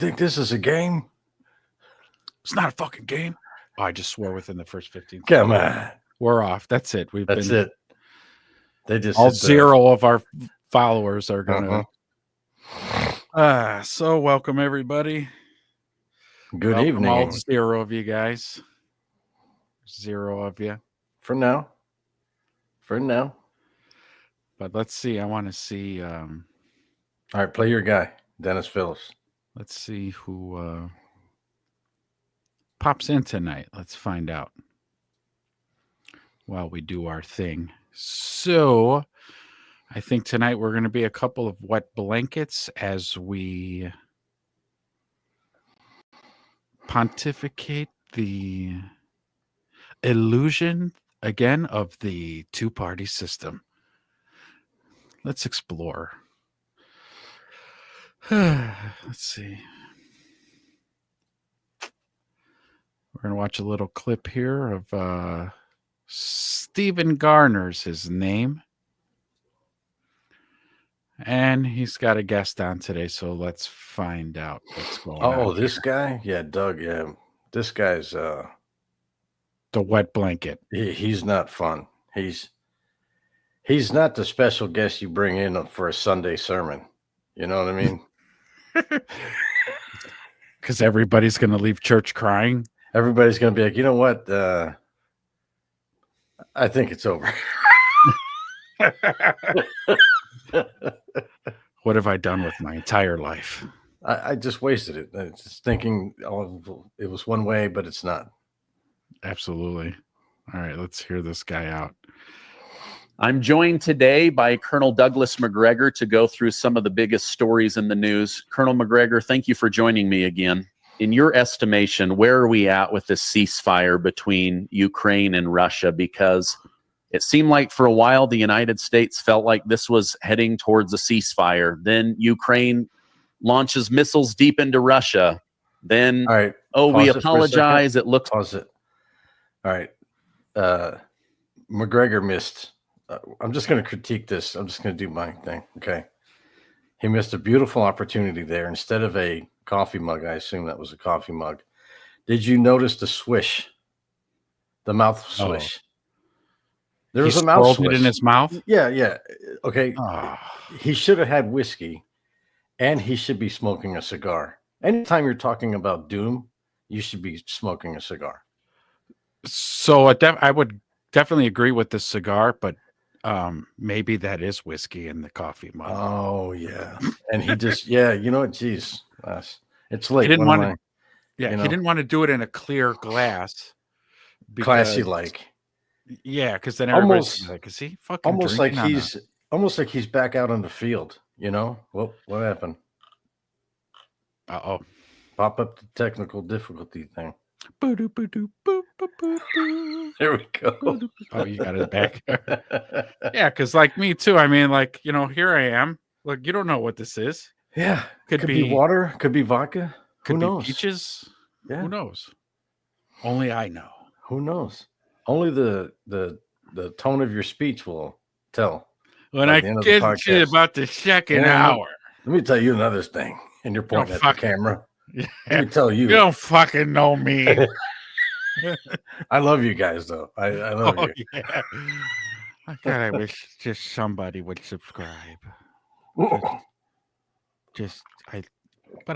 Think this is a game? It's not a fucking game. Oh, I just swore within the first 15 Come seconds. on. We're off. That's it. That's it. They just all hit zero of our followers are Uh-huh. gonna. So welcome everybody. Good Welcome evening. all zero of you guys. Zero of you. For now. But let's see. I want to see. All right, play your guy, Dennis Phillips. Let's see who pops in tonight. Let's find out while we do our thing. So I think tonight we're going to be a couple of wet blankets as we pontificate the illusion again of the two-party system. Let's explore. Let's see. We're going to watch a little clip here of Stephen Garner's his name. And he's got a guest on today, so let's find out what's going on. Oh, this guy? Yeah, Doug. Yeah, this guy's the wet blanket. He's not fun. He's not the special guest you bring in for a Sunday sermon. You know what I mean? Because everybody's going to leave church crying. Everybody's going to be like, you know what? I think it's over. What have I done with my entire life? I just wasted it. I was just thinking it was one way, but it's not. Absolutely. All right, let's hear this guy out. I'm joined today by Colonel Douglas Macgregor to go through some of the biggest stories in the news. Colonel Macgregor, thank you for joining me again. In your estimation, where are we at with this ceasefire between Ukraine and Russia? Because it seemed like for a while the United States felt like this was heading towards a ceasefire. Then Ukraine launches missiles deep into Russia. Then, all right, we apologize. It looks... Pause it. All right. Macgregor missed... I'm just going to critique this. I'm just going to do my thing. Okay. He missed a beautiful opportunity there. Instead of a coffee mug, I assume that was a coffee mug. Did you notice the swish? The mouth swish. There was a mouth swish. It in his mouth? Yeah. Okay. He should have had whiskey, and he should be smoking a cigar. Anytime you're talking about doom, you should be smoking a cigar. So I would definitely agree with the cigar, but maybe that is whiskey in the coffee mug. Oh yeah, and he just you know what? Geez, it's late. He didn't want to. Yeah, he didn't want to do it in a clear glass. Classy, like. Yeah, because then everybody's like, "Is he fucking?" Almost like he's back out on the field. You know what happened? Uh-oh. Pop up the technical difficulty thing. There we go. Oh, you got it back. Yeah, because like me too. I mean, like, here I am. Like, you don't know what this is. Yeah. Could be water. Could be vodka. Could Who knows? Be peaches. Yeah. Who knows? Only I know. Who knows? Only the tone of your speech will tell. When I get to about the second hour. Let me tell you another thing. And you're pointing at the camera. Yeah. Let me tell you. You don't fucking know me. I love you guys, though. I love you. Yeah. God, I wish just somebody would subscribe. But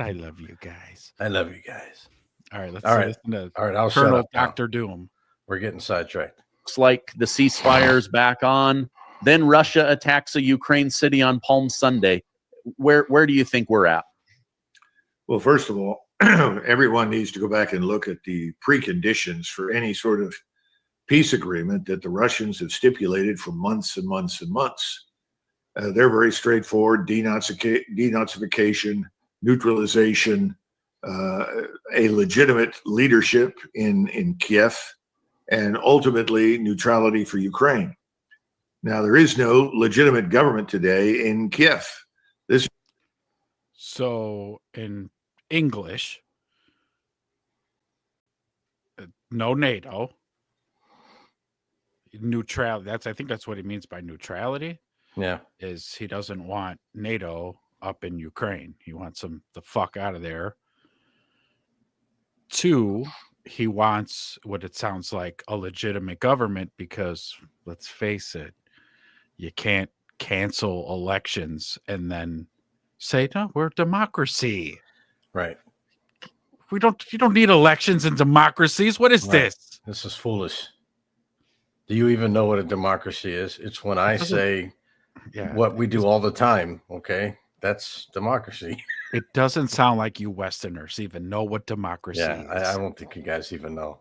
I love you guys. I love you guys. All right, let's listen to I'll Colonel shut up Dr. Doom. We're getting sidetracked. Looks like the ceasefire's back on. Then Russia attacks a Ukraine city on Palm Sunday. Where do you think we're at? Well, first of all, everyone needs to go back and look at the preconditions for any sort of peace agreement that the Russians have stipulated for months and months and months. They're very straightforward: denazification, neutralization, a legitimate leadership in Kiev, and ultimately neutrality for Ukraine. Now, there is no legitimate government today in Kiev. So in English, no NATO, neutrality. I think that's what he means by neutrality. Yeah, is he doesn't want NATO up in Ukraine. He wants them the fuck out of there. 2, he wants what it sounds like a legitimate government because let's face it, you can't cancel elections and then say, no, we're a democracy. Right. You don't need elections and democracies. What is Right. this? This is foolish. Do you even know what a democracy is? It's when I say what we do all the time. Okay. That's democracy. It doesn't sound like you Westerners even know what democracy Yeah. is. I don't think you guys even know.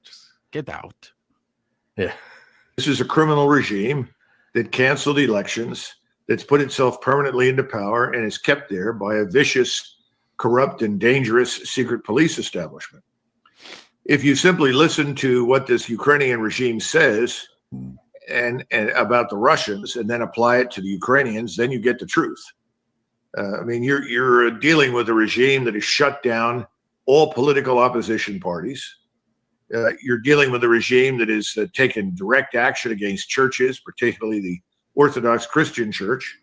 Just get out. Yeah. This is a criminal regime that canceled elections, that's put itself permanently into power and is kept there by a vicious, corrupt, and dangerous secret police establishment. If you simply listen to what this Ukrainian regime says and about the Russians and then apply it to the Ukrainians, then you get the truth. I mean, you're dealing with a regime that has shut down all political opposition parties. You're dealing with a regime that has taken direct action against churches, particularly the Orthodox Christian Church.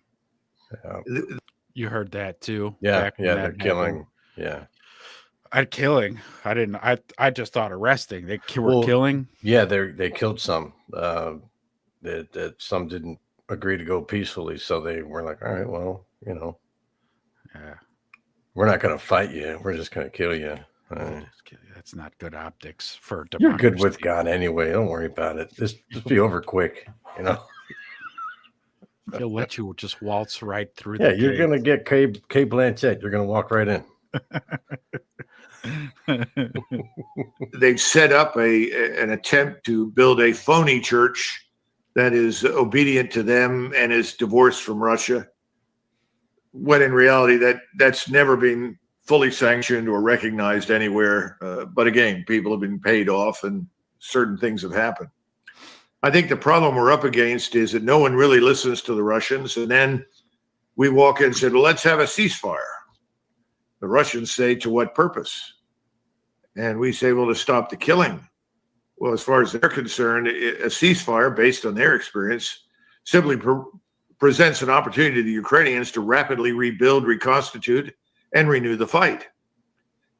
You heard that too. Yeah. back when Yeah. that They're happened. killing. Yeah. Killing. I didn't. I just thought arresting. They were Well, killing. Yeah. They killed some. That some didn't agree to go peacefully. So they were like, all right, well, you know, Yeah. we're not going to fight you. We're just going to kill you. That's not good optics for You're democracy. good with God anyway. Don't worry about it. Just be over quick, you know. He'll let you just waltz right through. Yeah, the you're gate. gonna get Kate Blanchett. You're gonna walk right in. They've set up an attempt to build a phony church that is obedient to them and is divorced from Russia, when in reality that's never been fully sanctioned or recognized anywhere. But again, people have been paid off and certain things have happened. I think the problem we're up against is that no one really listens to the Russians. And then we walk in and say, well, let's have a ceasefire. The Russians say, to what purpose? And we say, well, to stop the killing. Well, as far as they're concerned, a ceasefire, based on their experience, simply presents an opportunity to the Ukrainians to rapidly rebuild, reconstitute, and renew the fight.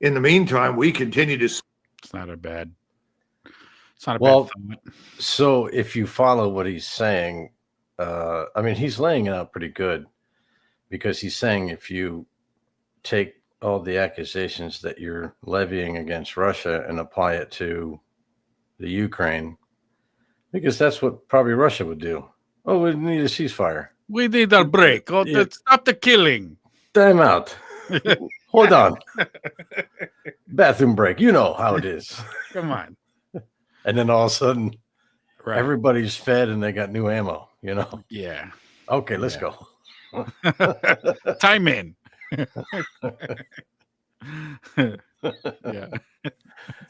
In the meantime, we continue to... It's not a bad thought. So if you follow what he's saying, I mean, he's laying it out pretty good, because he's saying if you take all the accusations that you're levying against Russia and apply it to the Ukraine, because that's what probably Russia would do. Oh, we need a ceasefire. We need a break. Oh, Yeah. Stop the killing. Time out. Hold on. Bathroom break. You know how it is. Come on. And then all of a sudden, Right. everybody's fed and they got new ammo, you know? Yeah. Okay, let's Yeah. go. Time in. Yeah.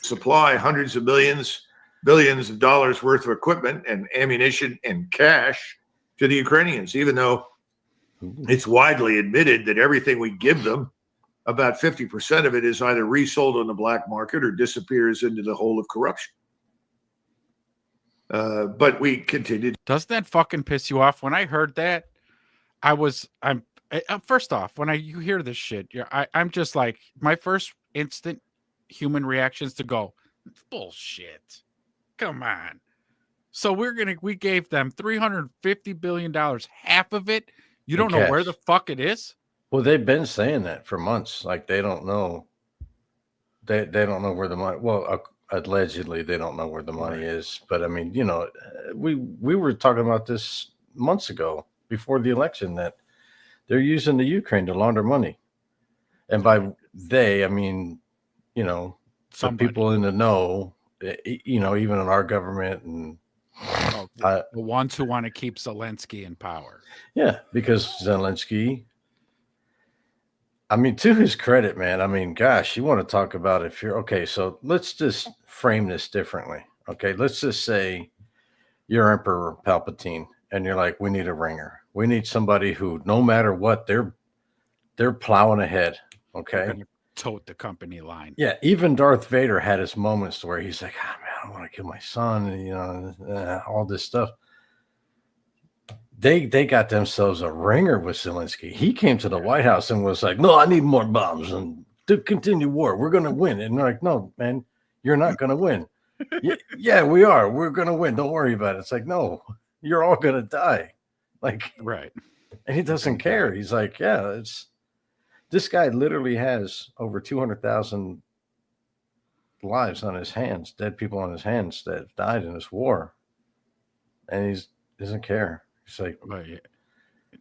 supply hundreds of billions of dollars worth of equipment and ammunition and cash to the Ukrainians, even though it's widely admitted that everything we give them, about 50% of it is either resold on the black market or disappears into the hole of corruption. But we continued. Doesn't that fucking piss you off? When I heard that, first off, when you hear this shit, I'm just like, my first instant human reaction is to go, bullshit. Come on. So we gave them $350 billion, half of it. You don't know where cash. the fuck it is? Well, they've been saying that for months. Like they don't know. They don't know where the money. Well, allegedly they don't know where the money is. But I mean, you know, we were talking about this months ago before the election, that they're using the Ukraine to launder money. And by they, I mean, you know, some Somebody. people in the know. You know, even in our government and. The ones who want to keep Zelensky in power. Yeah, because Zelensky, I mean, to his credit, man, I mean, gosh, you want to talk about if you're okay. So let's just frame this differently. Okay, let's just say you're Emperor Palpatine and you're like, we need a ringer. We need somebody who, no matter what, they're plowing ahead. Okay. Gonna tote the company line. Yeah, even Darth Vader had his moments where he's like, "Ah, man, I don't want to kill my son," and, you know, all this stuff. They got themselves a ringer with Zelensky. He came to the White House and was like, "No, I need more bombs," and to continue war. We're going to win. And they're like, no, man, you're not going to win. Yeah, we are. We're going to win. Don't worry about it. It's like, no, you're all going to die. Like, Right. and he doesn't care. He's like, yeah, this guy literally has over 200,000 lives on his hands, dead people on his hands that have died in this war. And he doesn't care. He's like,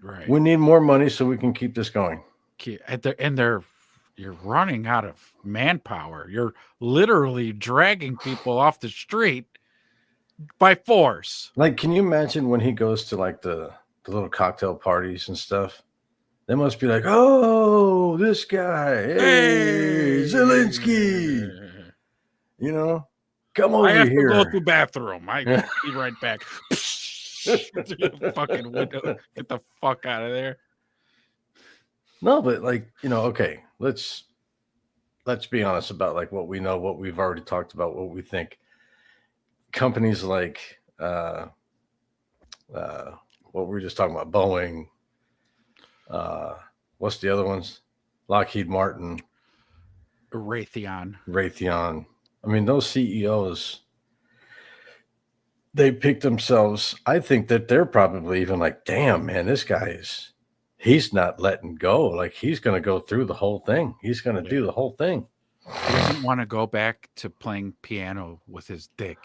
Right. we need more money so we can keep this going. You're running out of manpower. You're literally dragging people off the street by force. Like, can you imagine when he goes to like the little cocktail parties and stuff? They must be like, oh, this guy, hey, Zelensky, you know, come over I have here. to go to the bathroom. I be right back. Fucking window. Get the fuck out of there. No, but like, you know, okay, let's be honest about like what we know, what we've already talked about, what we think. Companies like what we were just talking about, Boeing, what's the other ones? Lockheed Martin, Raytheon. I mean, those CEOs, they pick themselves. I think that they're probably even like, damn, man, this guy he's not letting go. Like, he's going to go through the whole thing. He's going to do the whole thing. He doesn't want to go back to playing piano with his dick.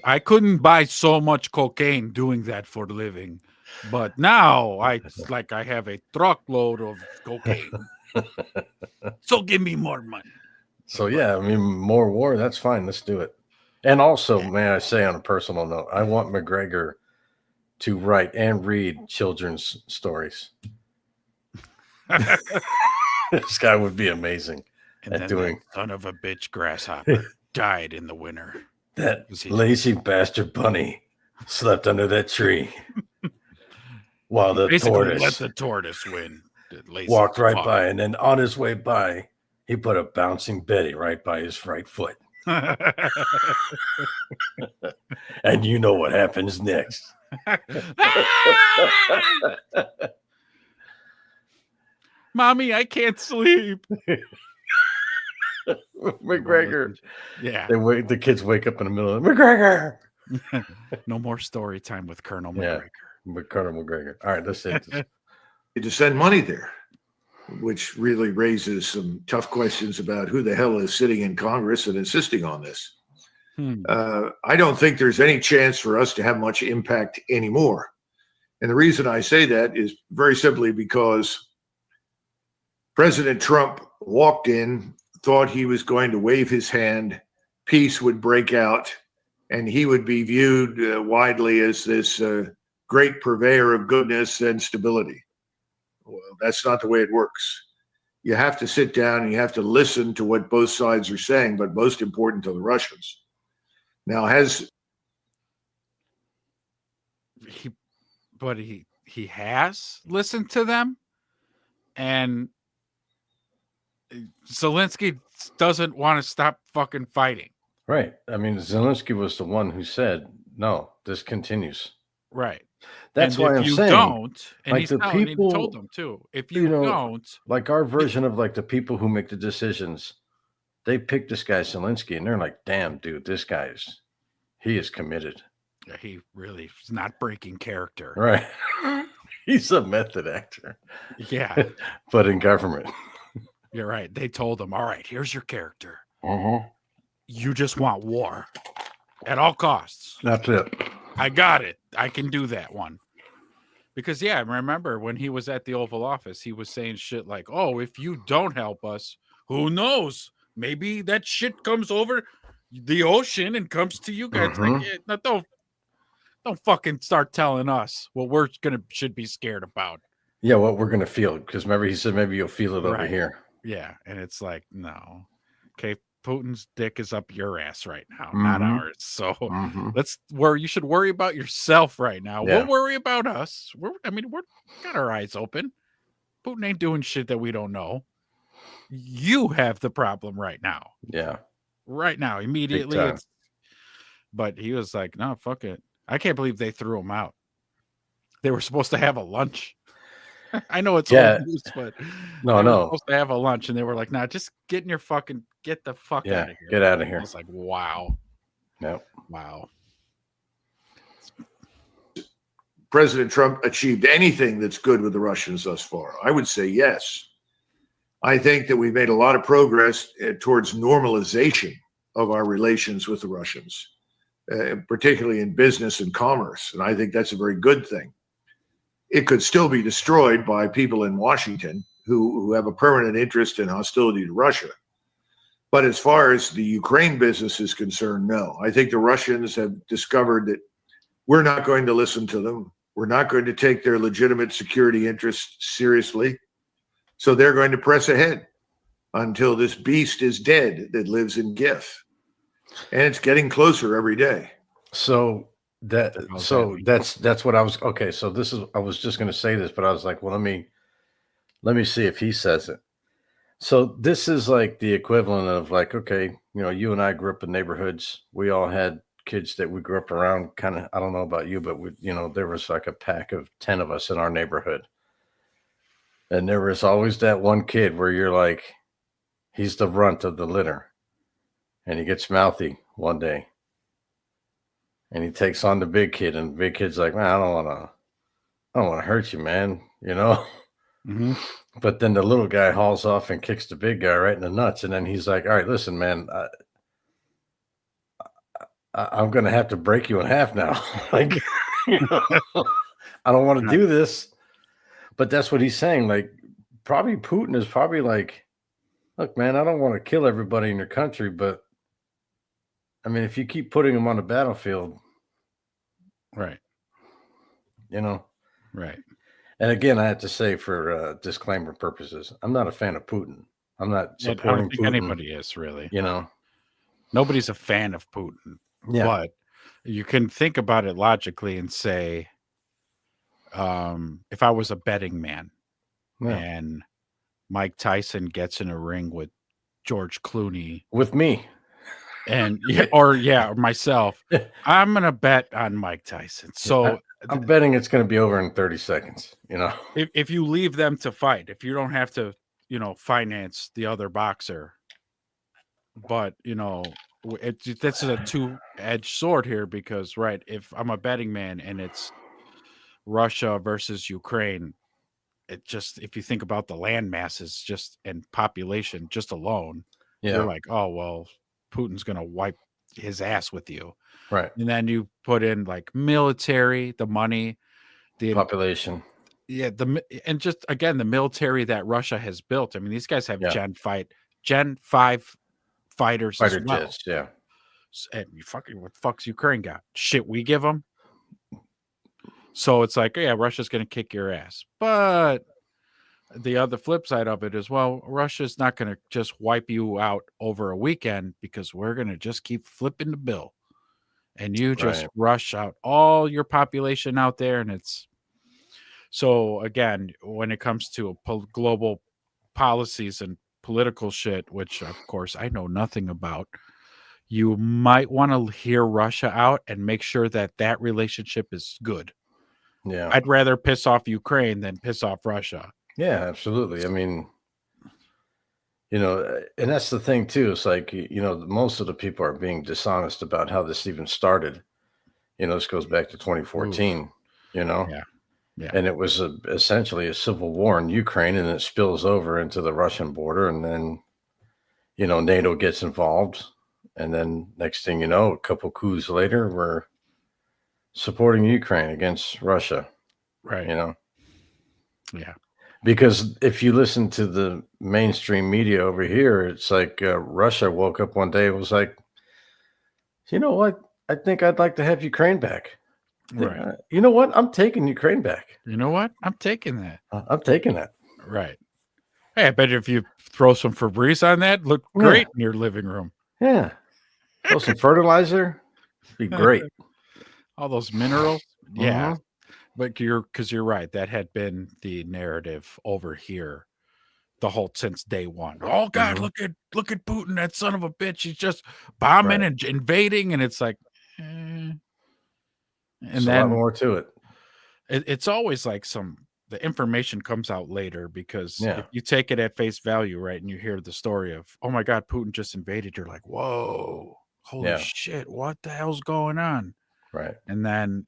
I couldn't buy so much cocaine doing that for a living, but now I have a truckload of cocaine. So give me more money. So yeah, I mean, more war, that's fine. Let's do it. And also, may I say on a personal note, I want McGregor to write and read children's stories. This guy would be amazing at doing. That son of a bitch grasshopper died in the winter. That lazy bastard bunny slept under that tree while the tortoise let the tortoise win. Walked right by, and then on his way by, he put a bouncing Betty right by his right foot. And you know what happens next. Mommy, I can't sleep. McGregor. Yeah. The kids wake up in the middle of McGregor. No more story time with Colonel McGregor. Yeah, Colonel McGregor. All right, let's say this. To send money there, which really raises some tough questions about who the hell is sitting in Congress and insisting on this. I don't think there's any chance for us to have much impact anymore. And the reason I say that is very simply because President Trump walked in, thought he was going to wave his hand, peace would break out, and he would be viewed widely as this great purveyor of goodness and stability. Well, that's not the way it works. You have to sit down and you have to listen to what both sides are saying, but most important to the Russians. Now, he has listened to them, and Zelensky doesn't want to stop fucking fighting. Right. I mean, Zelensky was the one who said, no, this continues. Right. That's and why I'm saying. Don't, and like he's the people, he told them too. If you don't, like our version of like the people who make the decisions, they pick this guy Zelensky, and they're like, "Damn, dude, this guy he is committed." Yeah, he really is not breaking character. Right. He's a method actor. Yeah, but in government. You're right. They told him, "All right, here's your character. You just want war at all costs." That's it. I got it. I can do that one. Because, yeah, I remember when he was at the Oval Office, he was saying shit like, oh, if you don't help us, who knows? Maybe that shit comes over the ocean and comes to you guys. Like, yeah, don't fucking start telling us what we're should be scared about. Yeah, what we're going to feel. Because remember, he said maybe you'll feel it over here. Yeah, and it's like, no. Okay, Putin's dick is up your ass right now, not ours. So you should worry about yourself right now. Yeah. We'll worry about us. We're got our eyes open. Putin ain't doing shit that we don't know. You have the problem right now. Yeah. Right now, immediately. But he was like, no, fuck it. I can't believe they threw him out. They were supposed to have a lunch. I know it's Yeah. old news, but No, they were no. supposed to have a lunch, and they were like, "Nah, just get the fuck out Yeah, of here." get out of I here. was like, "Wow, No. wow." President Trump achieved anything that's good with the Russians thus far? I would say yes. I think that we've made a lot of progress towards normalization of our relations with the Russians, particularly in business and commerce. And I think that's a very good thing. It could still be destroyed by people in Washington who have a permanent interest in hostility to Russia. But as far as the Ukraine business is concerned, no. I think the Russians have discovered that we're not going to listen to them. We're not going to take their legitimate security interests seriously. So they're going to press ahead until this beast is dead that lives in GIF. And it's getting closer every day. So How's that mean? that's what I was okay. So I was just gonna say this, but I was like, well, let me see if he says it. So this is like the equivalent of like, okay, you and I grew up in neighborhoods. We all had kids that we grew up around. Kind of, I don't know about you, but there was like a pack of 10 of us in our neighborhood. And there was always that one kid where you're like, he's the runt of the litter. And he gets mouthy one day. And he takes on the big kid, and the big kid's like, man, I don't want to hurt you, man. Mhm. But then the little guy hauls off and kicks the big guy right in the nuts. And then he's like, all right, listen, man, I'm going to have to break you in half now. Like, I don't want to do this. But that's what he's saying. Like, probably Putin is probably like, look, man, I don't want to kill everybody in your country, but I mean, if you keep putting them on the battlefield, Right. Right. And again, I have to say, for disclaimer purposes, I'm not a fan of Putin. I'm not I supporting don't think Putin. anybody is really. Nobody's a fan of Putin. Yeah. But you can think about it logically and say, if I was a betting man Yeah. and Mike Tyson gets in a ring with George Clooney With me. and or myself, I'm gonna bet on Mike Tyson. So I'm betting it's going to be over in 30 seconds. if you leave them to fight, if you don't have to, finance the other boxer, but this is a two-edged sword here because if I'm a betting man and it's Russia versus Ukraine, it just, if you think about the land masses and population just alone, you're like, oh well, Putin's gonna wipe his ass with you, right? And then you put in like military, the money, the population, and just again the military that Russia has built. I mean, these guys have Gen 5 fighters, fighter as well. jets, yeah. And what the fuck's Ukraine got? Shit, we give them. So it's like, yeah, Russia's going to kick your ass. But the other flip side of it is, well, Russia's not going to just wipe you out over a weekend because we're going to just keep flipping the bill. And you just rush out all your population out there. And it's so, again, when it comes to global policies and political shit, which of course I know nothing about, you might want to hear Russia out and make sure that relationship is good. Yeah. I'd rather piss off Ukraine than piss off Russia. Yeah, absolutely. I mean, and that's the thing too. It's like, most of the people are being dishonest about how this even started. This goes back to 2014, Yeah. And it was essentially a civil war in Ukraine, and it spills over into the Russian border. And then, NATO gets involved. And then next thing you know, a couple coups later, we're supporting Ukraine against Russia. Right. Yeah. Because if you listen to the mainstream media over here, it's like Russia woke up one day and was like, you know what? I think I'd like to have Ukraine back. Right. You know what? I'm taking Ukraine back. You know what? I'm taking that. I'm taking that. Right. Hey, I bet if you throw some Febreze on that, look great in your living room. Yeah. Throw some fertilizer. Be great. All those minerals. Yeah. Uh-huh. But you're right. That had been the narrative over here since day one. Oh God, look at Putin, that son of a bitch. He's just bombing and invading. And it's like, and There's then a lot more to it. It's always like some the information comes out later, because Yeah. if you take it at face value, right, and you hear the story of, oh my God, Putin just invaded, you're like, whoa, holy Yeah. shit, what the hell's going on? Right. And then,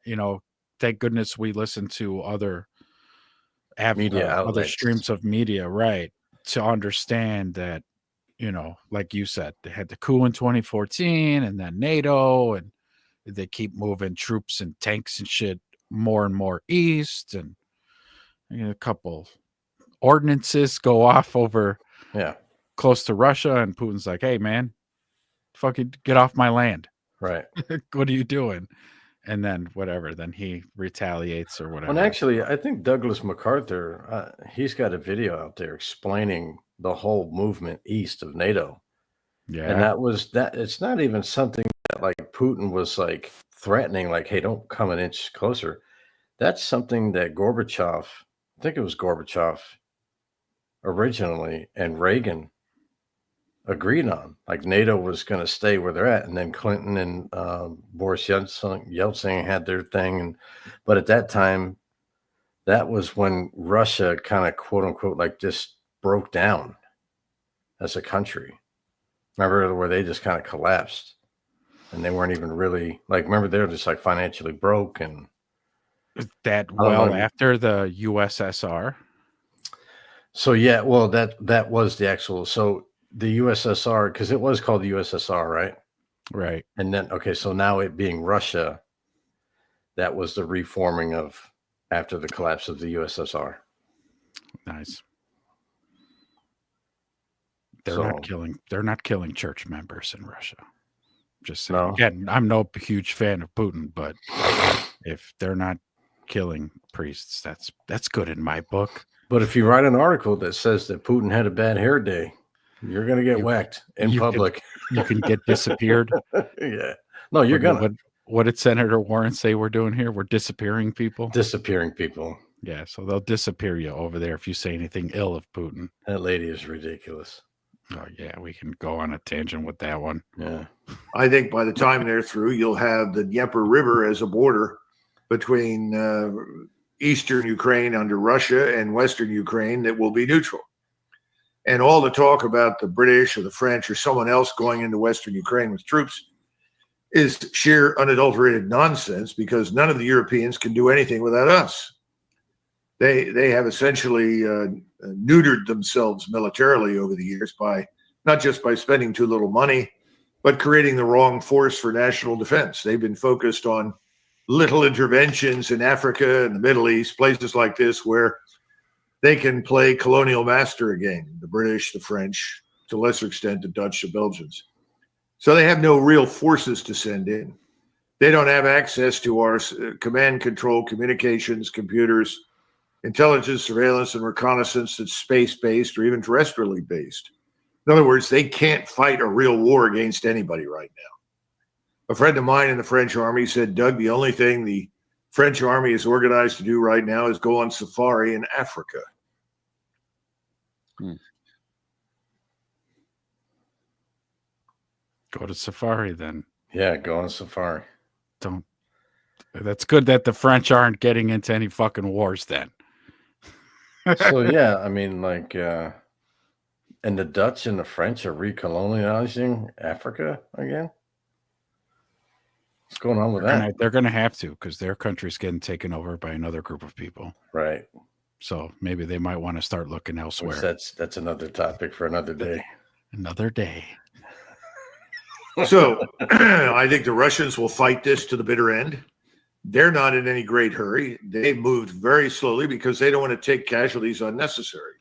thank goodness we listen to other Media other outlets. streams of media, right, to understand that, like you said, they had the coup in 2014, and then NATO, and they keep moving troops and tanks and shit more and more east, and a couple ordinances go off over Yeah. close to Russia, and Putin's like, hey man, fucking get off my land. Right. What are you doing? And then whatever, then he retaliates or whatever. Well, actually, I think Douglas MacArthur, he's got a video out there explaining the whole movement east of NATO. yeah. And that was that. It's not even something that like Putin was like threatening, like, hey, don't come an inch closer. That's something that Gorbachev, I think it was Gorbachev originally, and Reagan agreed on. Like NATO was going to stay where they're at, and then Clinton and Boris Yeltsin had their thing. But at that time, that was when Russia kind of quote unquote like just broke down as a country. Remember where they just kind of collapsed, and they weren't even really like. Remember they were just like financially broke, and That I don't well know. after the USSR. So yeah, well that was the actual. So the USSR, because it was called the USSR, right? Right. And then okay, so now it being Russia, that was the reforming of after the collapse of the USSR. Nice. They're So not killing church members in Russia. Just saying. No. Again, I'm no huge fan of Putin, but if they're not killing priests, that's good in my book. but if you write an article that says that Putin had a bad hair day, you're gonna get whacked in you can- public. You can get disappeared. Yeah. No, you're gonna What did Senator Warren say we're doing here? We're disappearing people. disappearing people. Yeah, so they'll disappear you over there if you say anything ill of Putin. That lady is ridiculous. Oh yeah, we can go on a tangent with that one. Yeah. I think by the time they're through, you'll have the Dnieper River as a border between eastern Ukraine under Russia and western Ukraine that will be neutral. And all the talk about the British or the French or someone else going into western Ukraine with troops is sheer unadulterated nonsense, because none of the Europeans can do anything without us. They have essentially neutered themselves militarily over the years by not just by spending too little money, but creating the wrong force for national defense. They've been focused on little interventions in Africa and the Middle East, places like this, where they can play colonial master again, the British, the French, to a lesser extent, the Dutch, the Belgians. So they have no real forces to send in. They don't have access to our command control, communications, computers, intelligence, surveillance, and reconnaissance that's space-based or even terrestrially based. In other words, they can't fight a real war against anybody right now. A friend of mine in the French army said, Doug, the only thing the French army is organized to do right now is go on safari in Africa. Go to safari then. Yeah, go on safari. Don't. That's good that the French aren't getting into any fucking wars then. So yeah, I mean, like, and the Dutch and the French are recolonializing Africa again. What's going on with that? They're gonna have to, because their country's getting taken over by another group of people. Right. So maybe they might want to start looking elsewhere. Which that's another topic for another day. Another day. So I think the Russians will fight this to the bitter end. They're not in any great hurry. They've moved very slowly because they don't want to take casualties unnecessarily.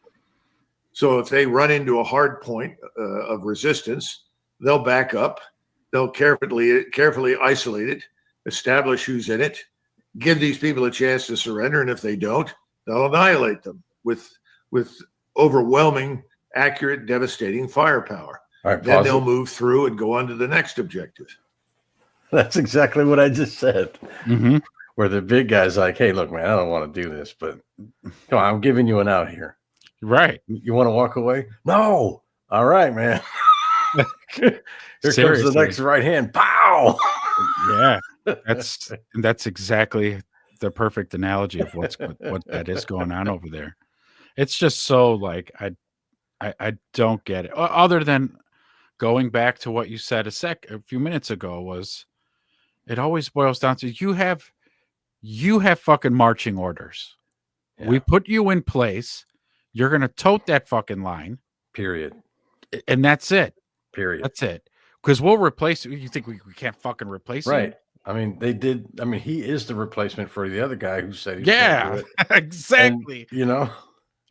So if they run into a hard point of resistance, they'll back up. They'll carefully isolate it, establish who's in it, give these people a chance to surrender. And if they don't, they'll annihilate them with overwhelming, accurate, devastating firepower. All right, Then pause they'll it. move through and go on to the next objective. That's exactly what I just said. Mm-hmm. Where the big guy's like, hey, look, man, I don't want to do this, but come on, I'm giving you an out here. Right. You want to walk away? No. All right, man. Here comes Seriously. the next right hand. Pow. Yeah. That's exactly the perfect analogy of what that is going on over there. It's just so like I don't get it. Other than going back to what you said a few minutes ago, was it always boils down to you have fucking marching orders. We Yeah. put you in place. You're gonna tote that fucking line, Period. and that's it. Period. That's it. Because we'll replace. You think we can't fucking replace him? Right. I mean, they did. I mean, he is the replacement for the other guy who said he was gonna do Yeah, it. And, exactly. you know,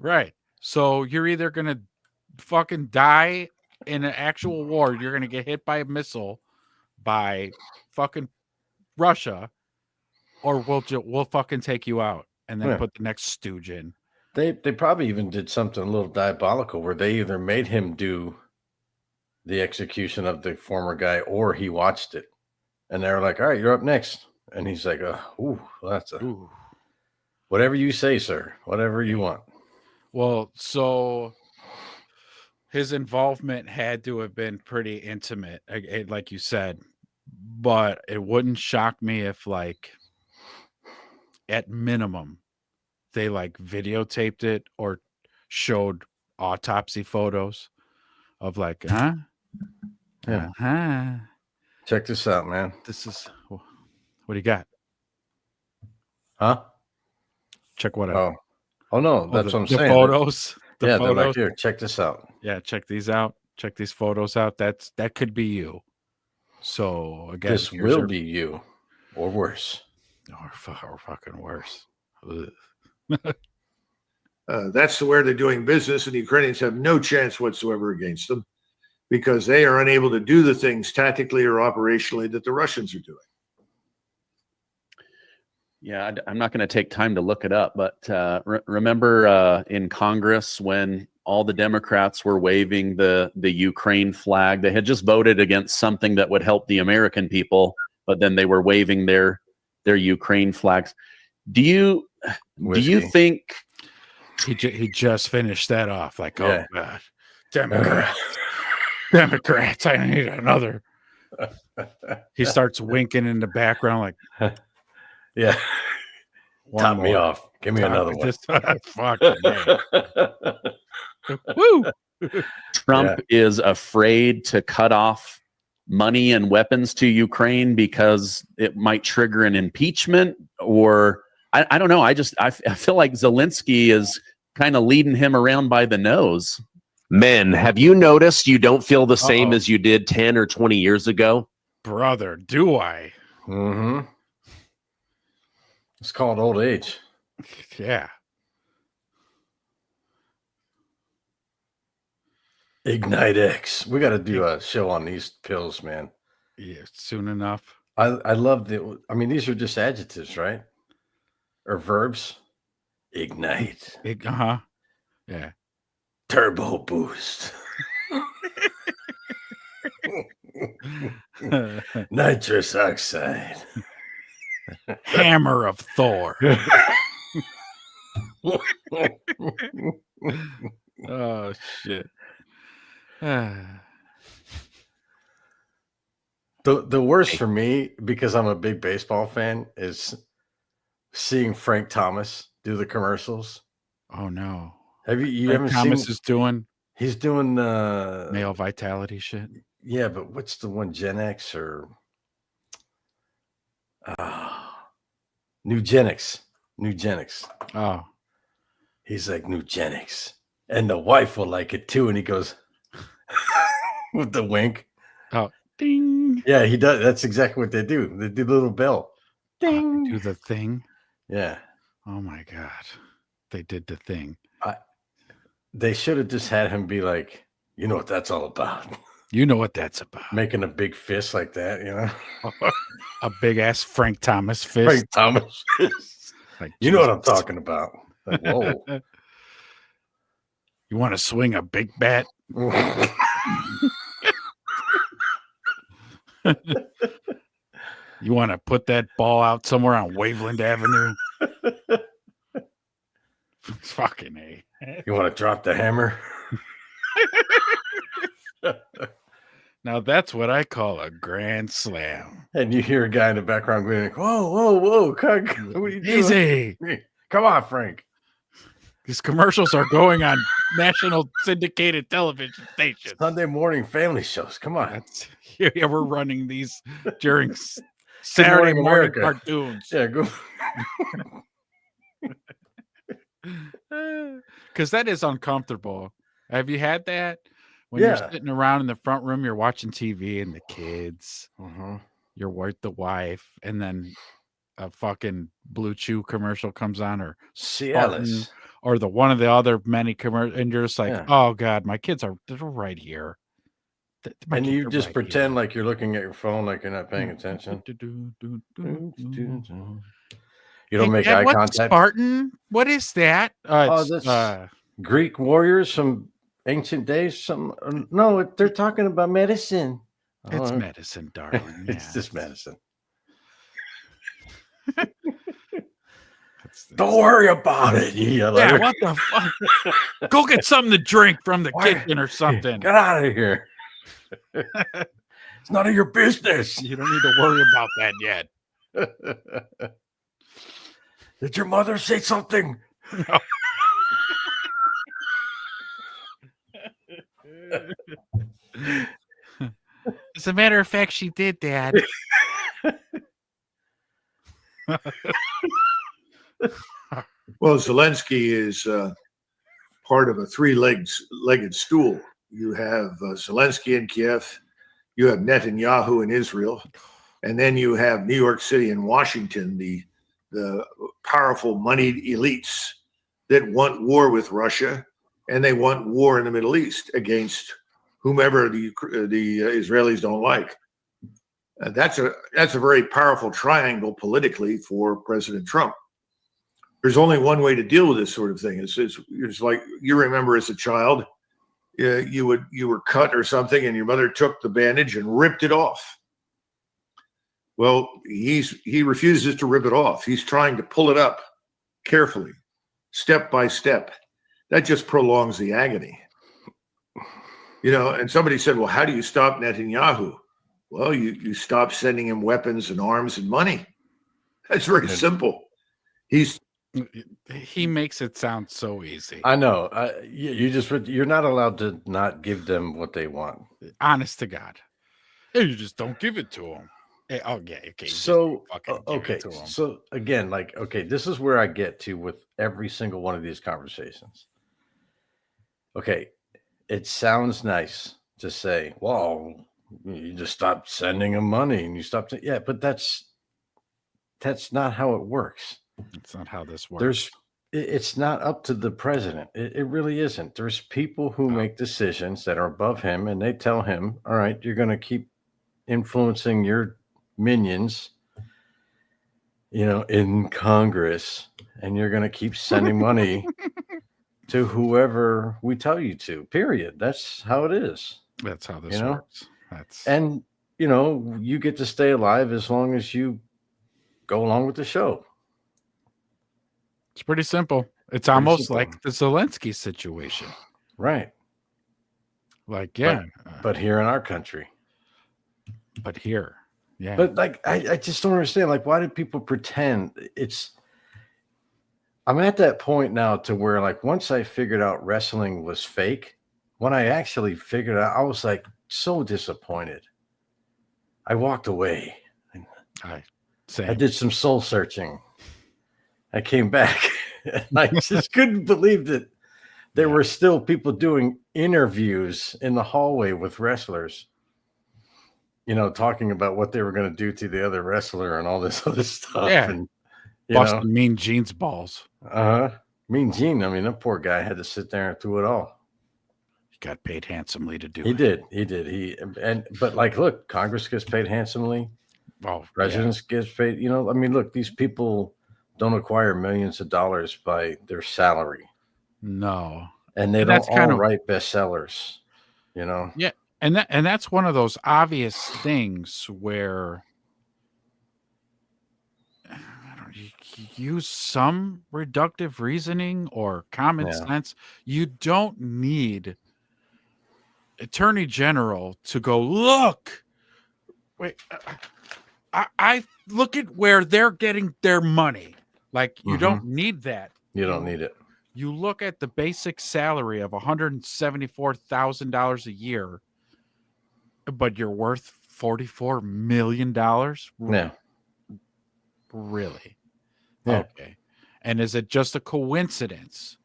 Right. So you're either gonna fucking die in an actual war, you're gonna get hit by a missile by fucking Russia, or we'll fucking take you out and then Yeah. put the next stooge in. they probably even did something a little diabolical where they either made him do the execution of the former guy or he watched it, and they were like, "All right, you're up next," and he's like, "Ooh, that's a Ooh. whatever you say, sir. Whatever you want." Well, so his involvement had to have been pretty intimate, like you said, but it wouldn't shock me if, like, at minimum, they like videotaped it or showed autopsy photos of like, huh? Yeah. Uh-huh. Check this out, man. This is what do you got? Huh? Check what out. Oh no, that's what I'm the saying. photos. The Yeah, they're like, photos. here, check this out. Yeah, check these out. Check these photos out. That could be you. So again, This here's will be you, or worse. or fucking worse. Ugh. That's where they're doing business, and the Ukrainians have no chance whatsoever against them because they are unable to do the things tactically or operationally that the Russians are doing. Yeah, I'm not going to take time to look it up, but remember in Congress when all the Democrats were waving the Ukraine flag, they had just voted against something that would help the American people, but then they were waving their Ukraine flags. Do you Whiskey. think He just finished that off. Like, Yeah. oh god, Democrats, I need another. He starts winking in the background, like, Yeah. one Top me more. off. Give me Top- another one. just- fucking A. Woo! Trump is afraid to cut off money and weapons to Ukraine because it might trigger an impeachment? Or I don't know. I feel like Zelensky is kind of leading him around by the nose. Men, have you noticed you don't feel the same Uh-oh. as you did 10 or 20 years ago? Brother, do I? Mm-hmm. It's called old age. Yeah. Ignite X. We got to do a show on these pills, man. Yeah, soon enough. I love the. I mean, these are just adjectives, right? Or verbs. Ignite. Yeah. Turbo boost. Nitrous oxide. Hammer of Thor. Oh shit. The worst for me, because I'm a big baseball fan, is seeing Frank Thomas do the commercials. Oh no. Have you Frank haven't Thomas seen? is doing He's doing male vitality shit. yeah, but what's the one, Gen X or Nugenics? Nugenics. Oh. He's like Nugenics, and the wife will like it too. And he goes with the wink. Ding. Yeah, he does. That's exactly what they do. They do the little bell. Ding. Do the thing. Yeah. Oh my god. They did the thing. They should have just had him be like, you know what that's all about. You know what that's about. Making a big fist like that, you know? A big ass Frank Thomas fist. Frank Thomas. Like, You know what I'm Jesus. talking about. Like, whoa. You want to swing a big bat? You want to put that ball out somewhere on Waveland Avenue? Fucking A. You want to drop the hammer? Now that's what I call a grand slam. And you hear a guy in the background going, "Whoa, whoa, whoa! What are you doing? Easy. Come on, Frank." These commercials are going on national syndicated television stations. Sunday morning family shows. Come on. That's, yeah, we're running these during Saturday Morning morning America. cartoons. Yeah, go. Because that is uncomfortable. Have you had that? When you're Yeah. sitting around in the front room, you're watching TV and the kids, Mhm. you're with the wife, and then a fucking Blue Chew commercial comes on, or Spartan, Cialis. or the one of the other many commercials, and you're just like, Yeah. oh God, my kids they're right here. My And kids you are just right pretend here. like you're looking at your phone, like you're not paying attention. You You don't make Dad, eye what's contact. Spartan? What is that? Oh, It's, that's Greek warriors from ancient days. No, they're talking about medicine. it's Oh, medicine, darling. it's Yeah, just medicine. it's- Don't worry about it. You yell at Yeah, her. what the fuck? Go get something to drink from the Why- kitchen or something. Get out of here. It's none of your business. You don't need to worry about that yet. Did your mother say something? As a matter of fact, she did, Dad. Well, Zelensky is part of a three-legged stool. You have Zelensky in Kiev, you have Netanyahu in Israel, and then you have New York City and Washington, the powerful moneyed elites that want war with Russia, and they want war in the Middle East against whomever the Israelis don't like. That's a very powerful triangle politically for President Trump. There's only one way to deal with this sort of thing. It's like you remember as a child, you were cut or something, and your mother took the bandage and ripped it off. Well, he refuses to rip it off. He's trying to pull it up carefully, step by step. That just prolongs the agony. And somebody said, well, how do you stop Netanyahu? Well, you stop sending him weapons and arms and money. That's very simple. He makes it sound so easy. I know. You're not allowed to not give them what they want. Honest to God. You just don't give it to him. Oh, yeah. Okay. So, fucking give okay. it to 'em. So again, this is where I get to with every single one of these conversations. Okay. It sounds nice to say, well, you just stop sending them money and you stop. Yeah, but that's not how it works. That's not how this works. It's not up to the president. It really isn't. There's people who make decisions that are above him, and they tell him, all right, you're going to keep influencing your minions, in Congress, and you're going to keep sending money to whoever we tell you to, period. That's how it is. That's how this works. And, you get to stay alive as long as you go along with the show. It's pretty simple. It's almost like the Zelensky situation. Right. Like, yeah. But here in our country. But here. Yeah. But I just don't understand. Like, why do people pretend I'm at that point now to where, like, once I figured out wrestling was fake, when I actually figured out, I was like so disappointed. I walked away. I did some soul searching. I came back. And I just couldn't believe that there were still people doing interviews in the hallway with wrestlers, talking about what they were going to do to the other wrestler and all this other stuff. Yeah. And, Busting Mean Gene's balls. Mean Gene. I mean, that poor guy had to sit there and do it all. He got paid handsomely to do it. He did. But look, Congress gets paid handsomely. Well, Presidents gets paid. Look, these people don't acquire millions of dollars by their salary. No. And they don't all write bestsellers, Yeah. And that's one of those obvious things where you use some reductive reasoning or common sense. You don't need attorney general to go, look, wait, I look at where they're getting their money. Like, you don't need that. You don't need it. You look at the basic salary of $174,000 a year, but you're worth $44 million. Yeah. Really? Yeah. Okay. And is it just a coincidence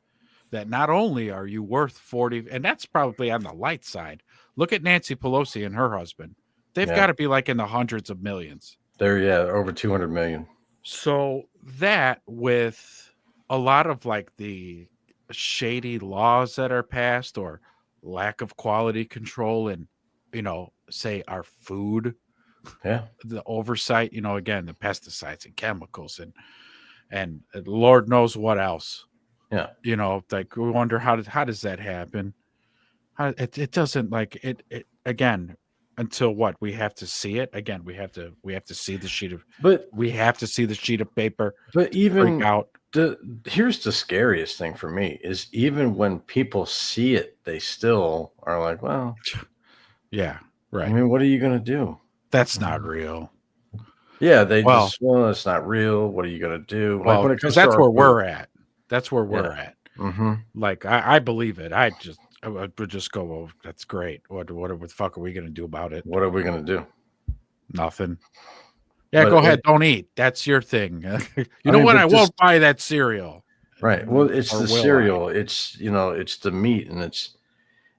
that not only are you worth 40, and that's probably on the light side. Look at Nancy Pelosi and her husband. They've got to be like in the hundreds of millions. They're over 200 million. So that, with a lot of like the shady laws that are passed or lack of quality control and, say our food, the oversight, again, the pesticides and chemicals and Lord knows what else. Yeah. Like, we wonder how does that happen? It doesn't, like it again, until what? We have to see it again. We have to see the sheet of, we have to see the sheet of paper. But even out. Here's the scariest thing for me is even when people see it, they still are like, well, yeah, right. I mean, what are you going to do? That's not real. Yeah, it's not real. What are you going to do? Well, like when it comes that's to where we're at. That's where we're at. Mm-hmm. Like, I believe it. I would just go, oh, that's great. What the fuck are we going to do about it? What are we going to do? Nothing. Yeah, But go ahead. Don't eat. That's your thing. I won't buy that cereal. Right. Well, it's the cereal. It's the meat,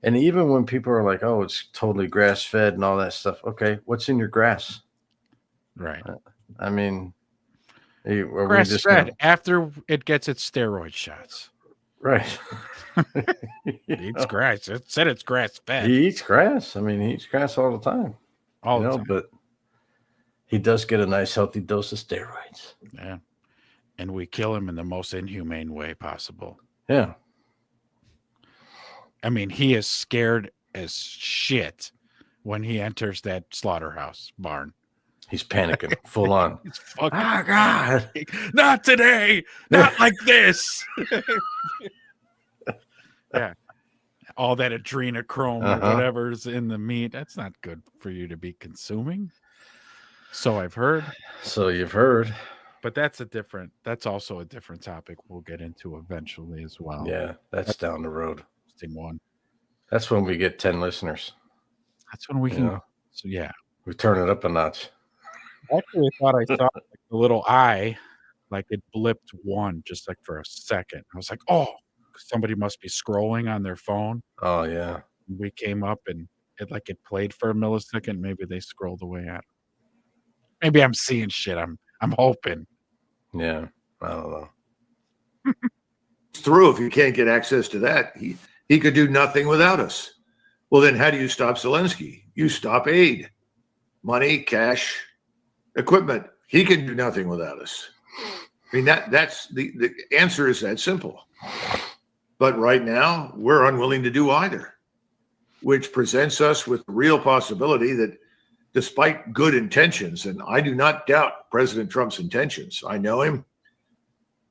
and even when people are like, oh, it's totally grass fed and all that stuff. Okay, what's in your grass? Right. I mean, grass fed after it gets its steroid shots. Right. It eats grass. It said it's grass fed. He eats grass. I mean, he eats grass all the time. All the time. But he does get a nice healthy dose of steroids. Yeah. And we kill him in the most inhumane way possible. Yeah. I mean, he is scared as shit when he enters that slaughterhouse barn. He's panicking full on. He's fucking, oh, God. Not today. Not like this. Yeah. All that adrenochrome or whatever's in the meat. That's not good for you to be consuming. So I've heard. So you've heard. But that's also a different topic we'll get into eventually as well. Yeah, that's down the road. One. That's when we get 10 listeners. That's when we can. So yeah. We turn it up a notch. I actually thought I saw like the little eye, like it blipped one just like for a second. I was like, oh, somebody must be scrolling on their phone. Oh yeah. We came up and it played for a millisecond. Maybe they scrolled away at it. Maybe I'm seeing shit. I'm hoping. Yeah. I don't know. It's through. If you can't get access to that, he could do nothing without us. Well, then how do you stop Zelensky? You stop aid, money, cash, equipment. He can do nothing without us. I mean, that's the answer is that simple. But right now, we're unwilling to do either, which presents us with the real possibility that despite good intentions, and I do not doubt President Trump's intentions. I know him,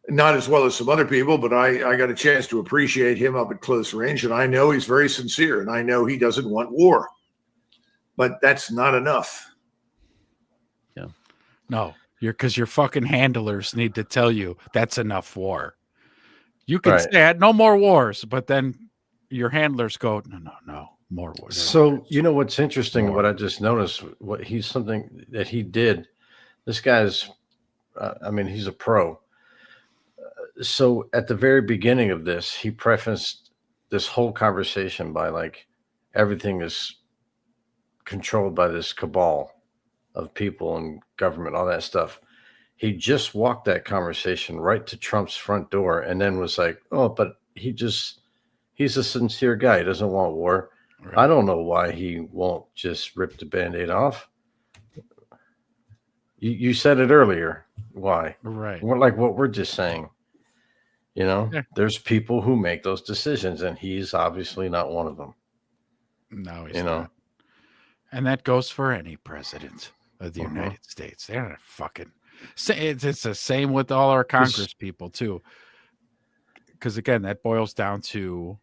not as well as some other people, but I got a chance to appreciate him up at close range, and I know he's very sincere, and I know he doesn't want war. But that's not enough. Yeah. No, because your fucking handlers need to tell you that's enough war. You can say no more wars, but then your handlers go, no, more wars. So what's interesting? What I just noticed, something that he did. This guy's, he's a pro. So at the very beginning of this, he prefaced this whole conversation by like, everything is controlled by this cabal of people and government, all that stuff. He just walked that conversation right to Trump's front door and then was like, oh, but he's a sincere guy. He doesn't want war. Right. I don't know why he won't just rip the Band-Aid off. You said it earlier. Why? Right. Like what we're just saying. There's people who make those decisions, and he's obviously not one of them. No, he's not. And that goes for any president of the United States. They're not fucking. It's the same with all our Congress people too. Because again, that boils down to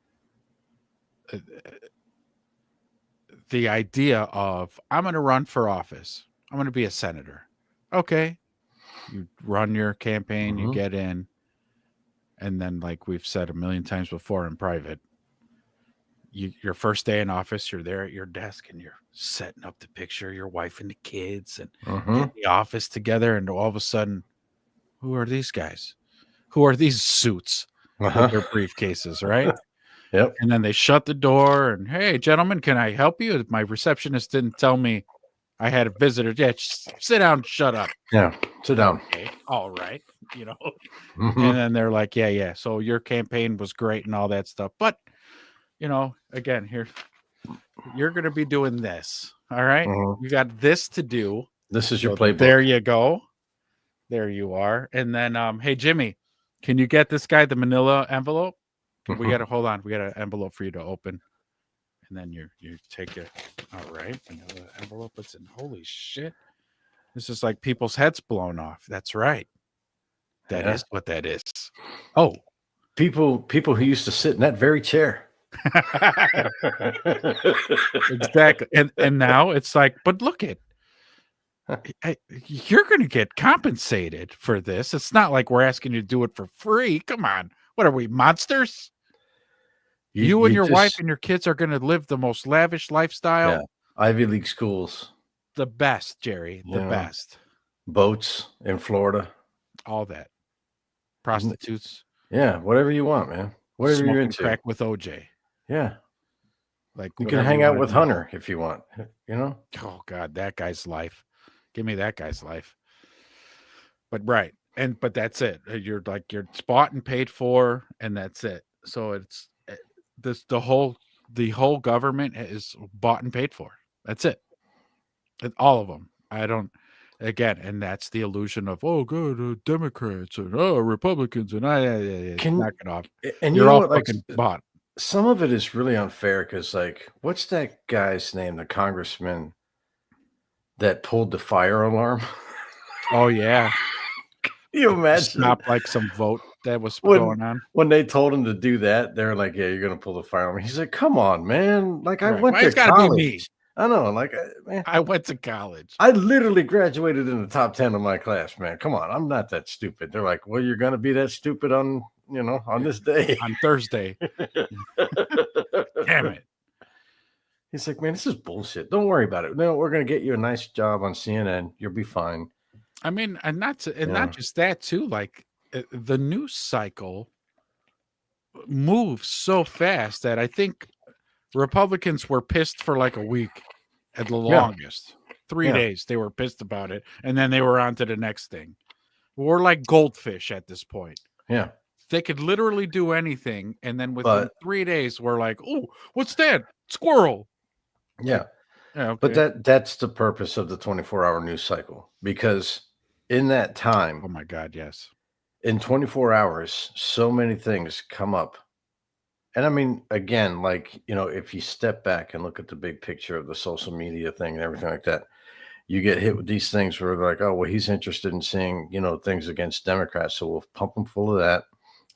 the idea of I'm going to run for office. I'm going to be a senator. Okay. You run your campaign, you Mhm. get in, and then like we've said a million times before in private, your first day in office, you're there at your desk and you're setting up the picture, your wife and the kids, and Mhm. getting the office together, and all of a sudden, who are these guys? Who are these suits with Uh-huh. their briefcases, right? Yep. And then they shut the door and, hey, gentlemen, can I help you? My receptionist didn't tell me I had a visitor. Yeah, just sit down, shut up. Yeah. Sit down. Okay, all right, you know. Mhm. And then they're like, yeah. So your campaign was great and all that stuff, but again, here you're going to be doing this. All right, Mhm. you got this to do. This is your So playbook. there you go. There you are. And then, hey, Jimmy, can you get this guy the manila envelope? We got to hold on. We got an envelope for you to open. And then you take it. All right. Manila envelope. It's in. Holy shit. This is like people's heads blown off. That's right. That is Yeah. what that is. Oh. People who used to sit in that very chair. Exactly. And now it's like, but look at you're going to get compensated for this. It's not like we're asking you to do it for free. Come on. What are we, monsters? You and your wife and your kids are going to live the most lavish lifestyle. Yeah. Ivy League schools. The best, Jerry. The Yeah. best. Boats in Florida. All that. Prostitutes. Yeah, whatever you want, man. Whatever you're Smoking into. crack with OJ. Yeah. Like You can whatever hang you out wanna with do. Hunter if you want, you know? Oh God, that guy's life. Give me that guy's life. But right. But that's it. You're bought and paid for, and that's it. So it's the whole government is bought and paid for. That's it. And all of them. And that's the illusion of good Democrats and Republicans and knock it off. And You're you know all what? Like fucking bought. some of it is really unfair because, like, what's that guy's name? The congressman that pulled the fire alarm. Oh yeah. Can you imagine? Stop like some vote that was When- going on. When they told him to do that, they're like, "Yeah, you're gonna pull the fire alarm." He's like, "Come on, man! Like I Right. went Why to it's gotta be me? college. I know, like, man, I went to college. I literally graduated in the top 10 of my class, man. Come on, I'm not that stupid." They're like, "Well, you're gonna be that stupid on this day." On Thursday. Damn it. He's like, "Man, this is bullshit. Don't worry about it. No, we're gonna get you a nice job on CNN. You'll be fine." I mean, and not Yeah. just that too. Like the news cycle moves so fast that I think Republicans were pissed for like a week at the Yeah. longest. 3 Yeah. days they were pissed about it, and then they were on to the next thing. We're like goldfish at this point. Yeah. They could literally do anything, and then within But 3 days, we're like, "Oh, what's that? Squirrel." yeah. Yeah, But okay. that's the purpose of the 24-hour news cycle, because in that Oh time, my God, yes. in 24 hours, so many things come up. And I mean, again, like, if you step back and look at the big picture of the social media thing and everything like that, you get hit with these things where they're like, "Oh, well, he's interested in seeing, things against Democrats. So we'll pump him full of that.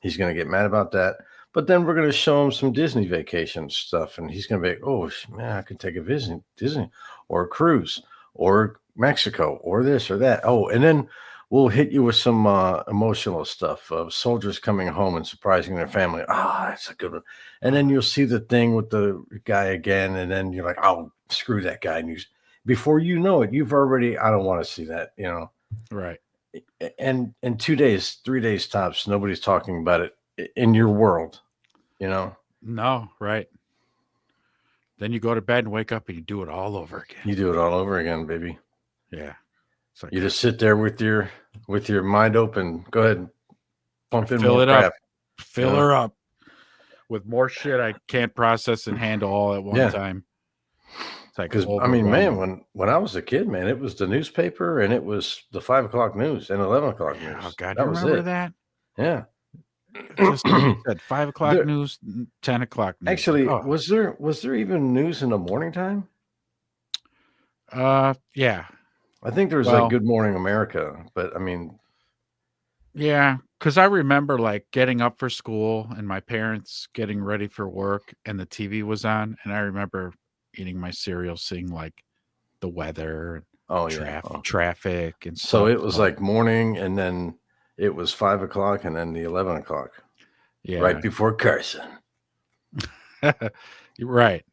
He's going to get mad about that. But then we're going to show him some Disney vacation stuff. And he's going to be like, oh, man, I could take a visit Disney or a cruise or Mexico or this or that. Oh, and then we'll hit you with some emotional stuff of soldiers coming home and surprising their family. Ah, that's a good one. And then you'll see the thing with the guy again. And then you're like, oh, screw that guy. And before you know it, you've already, I don't want to see that, Right. And in 2 days, 3 days tops, nobody's talking about it in your world, No, right. Then you go to bed and wake up and you do it all over again. You do it all over again, baby. Yeah. It's like You just sit there with your mind open. Go ahead and pump in fill more it up. crap. Fill Yeah. her up with more shit I can't process and handle all at one Yeah. time. It's like, Because I mean, overwhelming. man, when I was a kid, man, it was the newspaper and it was the 5 o'clock news and 11 o'clock news. Oh God, that you was remember it. that? Yeah. Just like you said, 5 o'clock There- news, 10 o'clock news. Actually, Oh, was there even news in the morning time? yeah. I think there was Well- like Good Morning America, but I mean, Yeah, because I remember like getting up for school and my parents getting ready for work and the TV was on. And I remember eating my cereal, seeing like the weather, Oh yeah. Oh. traffic, and So stuff. it was like morning, and then it was 5 o'clock, and then the 11 o'clock, yeah, right before Carson. You're right.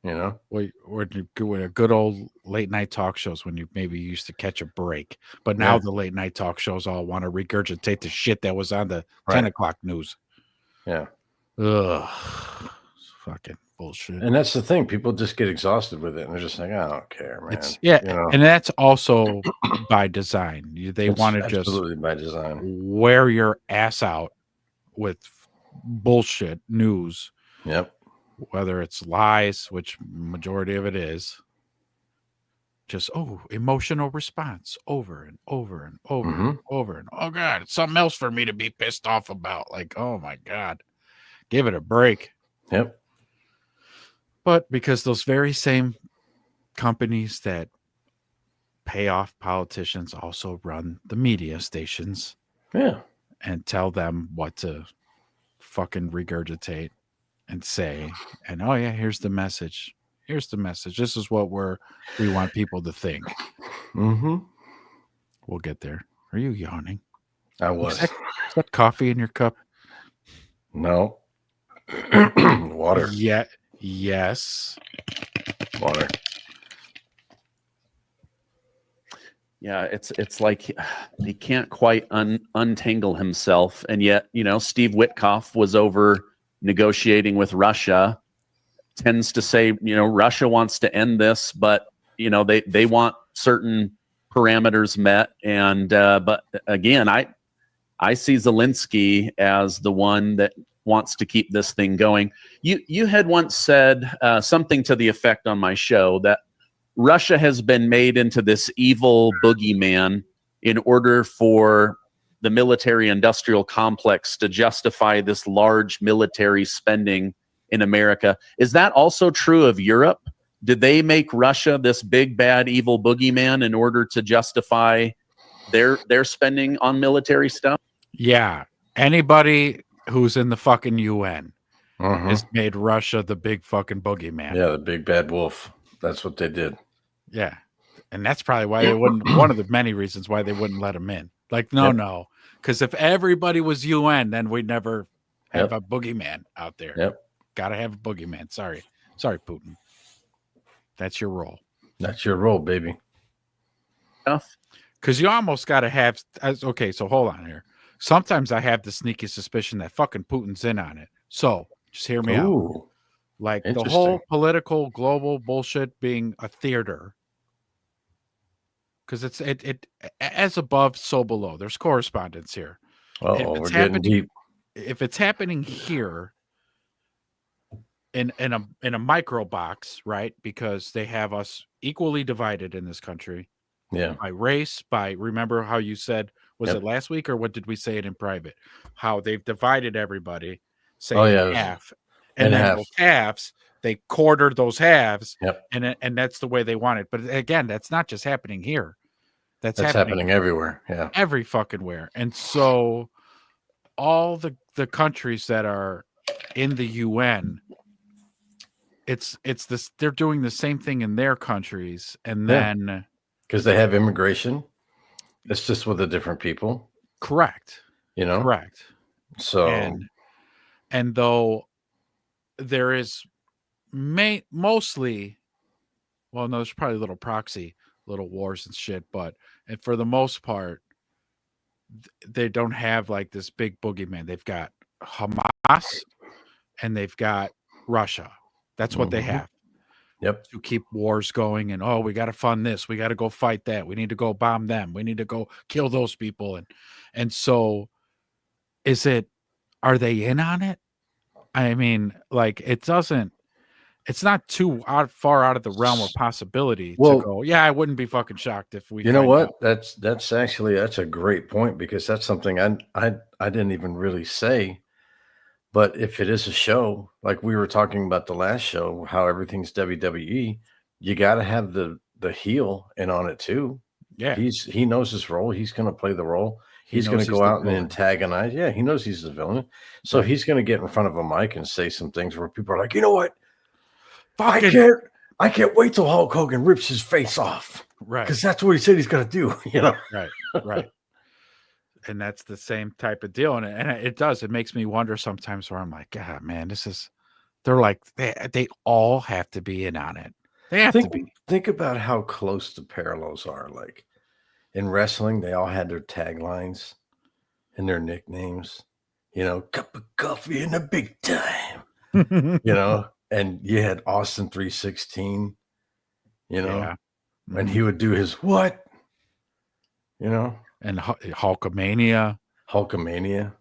You know. Or doing a good old late night talk shows when you maybe used to catch a break, but now Yeah. the late night talk shows all want to regurgitate the shit that was on the Right. 10 o'clock news. Yeah. Ugh, fucking bullshit. And that's the thing. People just get exhausted with it, and they're just like, I don't care, man. Yeah, You know? and that's also by design. They It's want to just absolutely by design. wear your ass out with bullshit news, Yep. whether it's lies, which majority of it is. Just emotional response over and over and over and Mhm. over and oh god, it's something else for me to be pissed off about. Like, oh my god, give it a break. Yep. But because those very same companies that pay off politicians also run the media stations Yeah. and tell them what to fucking regurgitate and say. And oh yeah, here's the message. Here's the message. This is what we want people to think. Mm-hmm. We'll get there. Are you yawning? I was. Is that coffee in your cup? No. Water. Yeah. Yes. Water. Yeah, it's like he can't quite untangle himself, and yet Steve Witkoff was over negotiating with Russia. Tends to say Russia wants to end this, but they want certain parameters met, and but again, I see Zelensky as the one that wants to keep this thing going. You had once said something to the effect on my show that Russia has been made into this evil boogeyman in order for the military-industrial complex to justify this large military spending in America. Is that also true of Europe? Did they make Russia this big, bad, evil boogeyman in order to justify their spending on military stuff? Yeah. Anybody who's in the fucking UN Mhm. has made Russia the big fucking boogeyman. Yeah, the big bad wolf. That's what they did. Yeah. And that's probably why they wouldn't, one of the many reasons why they wouldn't let him in. Like, no. Because if everybody was UN, then we'd never have a boogeyman out there. Yep. Gotta have a boogeyman. Sorry, Putin. That's your role. That's your role, baby. Because you almost gotta have. Okay, so hold on here. Sometimes I have the sneaky suspicion that fucking Putin's in on it. So just hear me out. Ooh. Like the Interesting. whole political global bullshit being a theater. Because it's as above, so below. There's correspondence here. Uh-oh, we're getting deep. If it's happening here in a micro box, right? Because they have us equally divided in this country Yeah. by race, remember how you said, was Yep. it last week or what did we say it in private? How they've divided everybody, say Oh, yeah, it was half. in And then half. those halves, they quartered those halves. Yep. And that's the way they want it. But again, that's not just happening here. That's happening everywhere. Yeah. every fucking where. And so all the countries that are in the UN, it's this, they're doing the same thing in their countries, and Yeah. then Because they have immigration. It's just with the different people, correct. Correct. So And though there is mostly, well, no, there's probably little proxy, little wars and shit, but and for the most part, they don't have like this big boogeyman. They've got Hamas and they've got Russia. That's what they Mhm. have Yep. to keep wars going. And we got to fund this. We got to go fight that. We need to go bomb them. We need to go kill those people. And so, are they in on it? I mean, like it's not too far out of the realm of possibility Well- to go, yeah, I wouldn't be fucking shocked if we You know find what? out. That's a great point, because that's something I didn't even really say. But if it is a show, like we were talking about the last show, how everything's WWE, you got to have the heel in on it too. Yeah. He knows his role. He's going to play the role. He's going knows to he's go the out and villain. antagonize. Yeah, he knows he's the villain. So Right. he's going to get in front of a mic and say some things where people are like, you know what? I Fucking can't. I can't wait till Hulk Hogan rips his face off Right. because that's what he said he's going to do. You know, Right. And that's the same type of deal. And it does. It makes me wonder sometimes where I'm like, God, man, they're like, they all have to be in on it. They have to be. think about how close the parallels are. Like in wrestling, they all had their taglines and their nicknames. You know, cup of coffee in the big time. You know, and you had Austin 316. You know, Yeah. and he would do his what? You know, And Hulkamania. Hulkamania.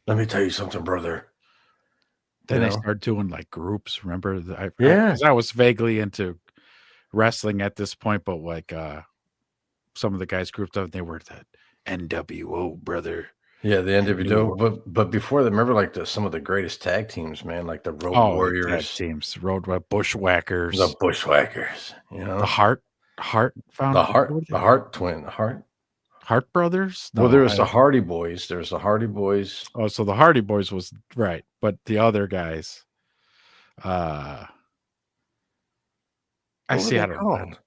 Let me tell you something, brother. Then You they know? start doing like groups. Remember? Yeah. 'cause I was vaguely into wrestling at this point, but like some of the guys grouped up, they were the NWO, brother. Yeah, the And NWO, but before that, remember like some of the greatest tag teams, man, like the Road the tag Warriors, teams, Bushwhackers, the Bushwhackers, you know, the Hart Foundation, the Hart Brothers. Well, No, there's the Hardy Boys. There's the Hardy Boys. Oh, so the Hardy Boys was right, but the other guys, I What were see. they I don't, called?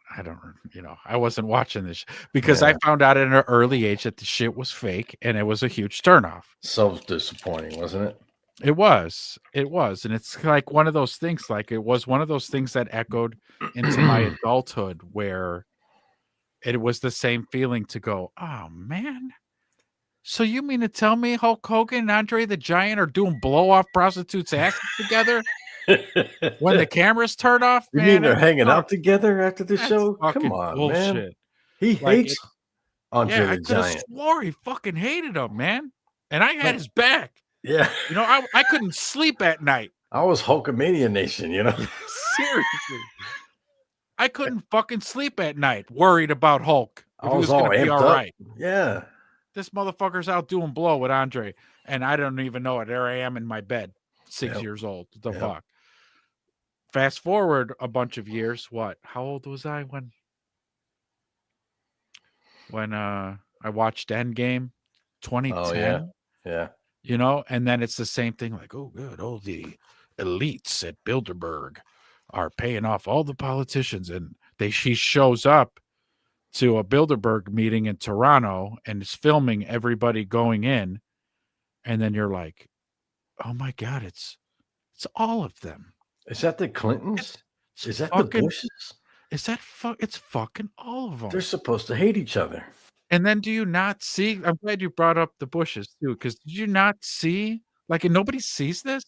I wasn't watching this because I Yeah. found out at an early age that the shit was fake, and it was a huge turnoff. So disappointing, wasn't it? It was, and it's like one of those things. Like it was one of those things that echoed into my adulthood, where it was the same feeling to go, oh man. So you mean to tell me Hulk Hogan and Andre the Giant are doing blow off prostitutes' asses together when the cameras turn off? You Man, mean they're that's hanging out fuck- together after the that's show? fucking Come on, man. bullshit. He Like, hates Andre Yeah, I the could have Giant. swore he fucking hated him, man. And I had Like- his back. Yeah, You know, I couldn't sleep at night. I was Hulkamania Nation. You know, Seriously. I couldn't fucking sleep at night worried about Hulk. I If he was was all going to be amped all up. right. Yeah, This motherfucker's out doing blow with Andre. And I don't even know it. There I am in my bed, 6 Yep. years old. The Yep. fuck. Fast forward a bunch of years. What? How old was I when I watched Endgame? 2010. Oh, yeah. Yeah. You know, and then it's the same thing. Like, oh, good. Oh, the elites at Bilderberg are paying off all the politicians, and she shows up to a Bilderberg meeting in Toronto and is filming everybody going in, and then you're like, oh my god, it's all of them. Is that the Clintons? It's Is that fucking, the Bushes? It's fucking all of them. They're supposed to hate each other. And then do you not see? I'm glad you brought up the Bushes too, because did you not see? Like, and nobody sees this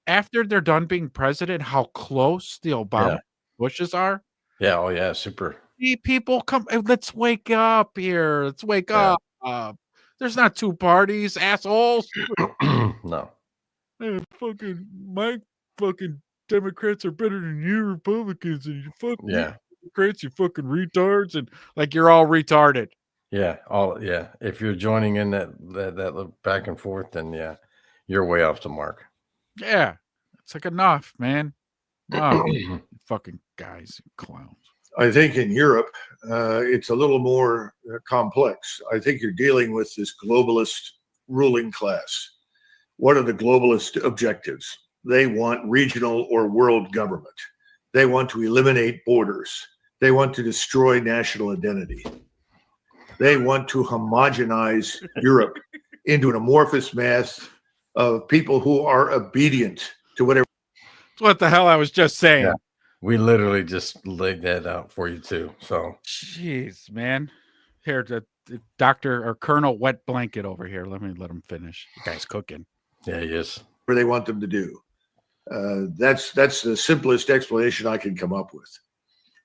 after they're done being president, how close the Obama Yeah. Bushes are. Yeah. Oh, yeah. Super. See, people come. Let's wake up here. Let's wake Yeah. up. There's not two parties, assholes. No. Hey, fucking my fucking Democrats are better than you Republicans, and you fucking Yeah. Democrats, you fucking retards, and like you're all retarded. Yeah. Yeah. If you're joining in that little back and forth, then yeah, you're way off the mark. Yeah, it's like enough, man. No, fucking guys, clowns. I think in Europe, it's a little more complex. I think you're dealing with this globalist ruling class. What are the globalist objectives? They want regional or world government. They want to eliminate borders. They want to destroy national identity. They want to homogenize Europe into an amorphous mass of people who are obedient to whatever. That's what the hell I was just saying. Yeah. We literally just laid that out for you too. So Jeez, man. Here, the Dr. or Colonel Wet Blanket over here. Let him finish. The guy's cooking. yeah, he is. they want them to do. That's the simplest explanation I can come up with.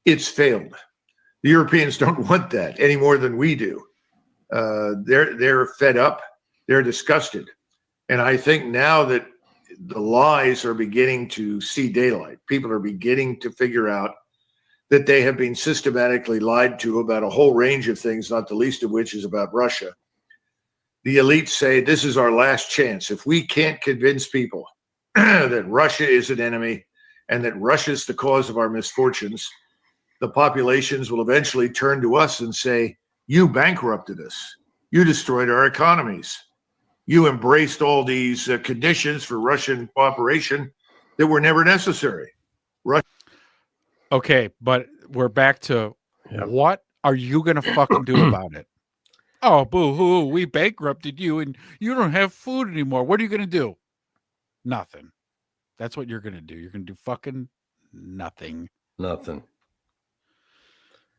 It's failed. The Europeans don't want that any more than we do. They're fed up. They're disgusted. And I think now that the lies are beginning to see daylight, people are beginning to figure out that they have been systematically lied to about a whole range of things, not the least of which is about Russia. The elites say this is our last chance. If we can't convince people that Russia is an enemy and that Russia is the cause of our misfortunes, the populations will eventually turn to us and say, you bankrupted us. You destroyed our economies. You embraced all these conditions for Russian cooperation that were never necessary. Okay, but we're back to Yep. what are you gonna fucking do about it? Oh, boo hoo! We bankrupted you, and you don't have food anymore. What are you gonna do? Nothing. That's what you're gonna do. You're gonna do fucking nothing. Nothing.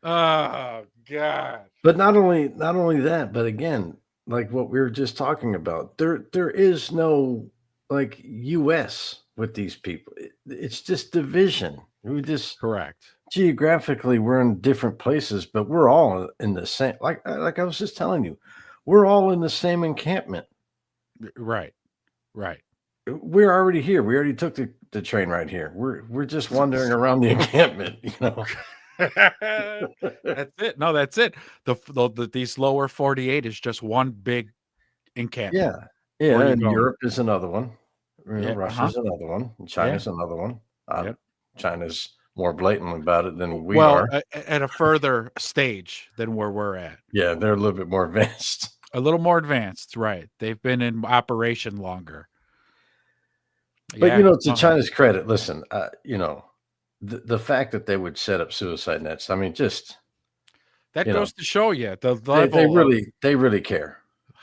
Oh God. But not only that, but again, like what we were just talking about, there is no like US with these people. It's just division. We just Correct. geographically we're in different places, but we're all in the same. Like I was just telling you, we're all in the same encampment. Right. Right. We're already here. We already took the train right here. We're just wandering around the encampment. You know. That's it. No, that's it. These lower 48 is just one big encampment. Yeah, Where you and going? Europe is another one. You know, Yeah, Russia's another one. And China's another one. Yep. China's more blatant about it than we well, are. at a further stage than where we're at. Yeah, they're a little bit more advanced. A little more advanced, right? They've been in operation longer. But you know, to uh-huh. China's credit, listen, you know, the fact that they would set up suicide nets, I mean, just that you know, goes to show you the they level they really care.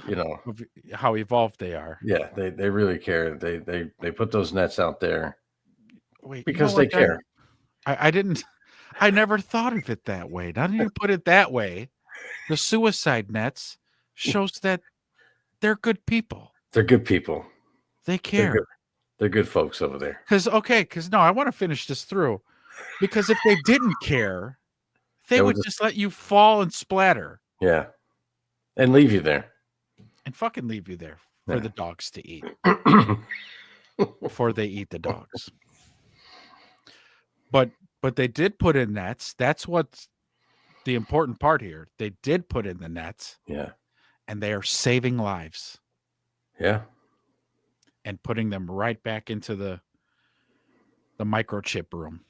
You know, of how evolved they are. yeah, they really care. They put those nets out there Wait, because they care. I never thought of it that way. Now that you put it that way, the suicide nets shows that they're good people. They're good people. They care. They're good folks over there. Because no, I want to finish this through. Because if they didn't care, they would just let you fall and splatter. Yeah. And leave you there. And fucking leave you there for the dogs to eat. Before they eat the dogs. But they did put in nets. That's what's the important part here. They did put in the nets. Yeah. And they are saving lives. Yeah. And putting them right back into the microchip room.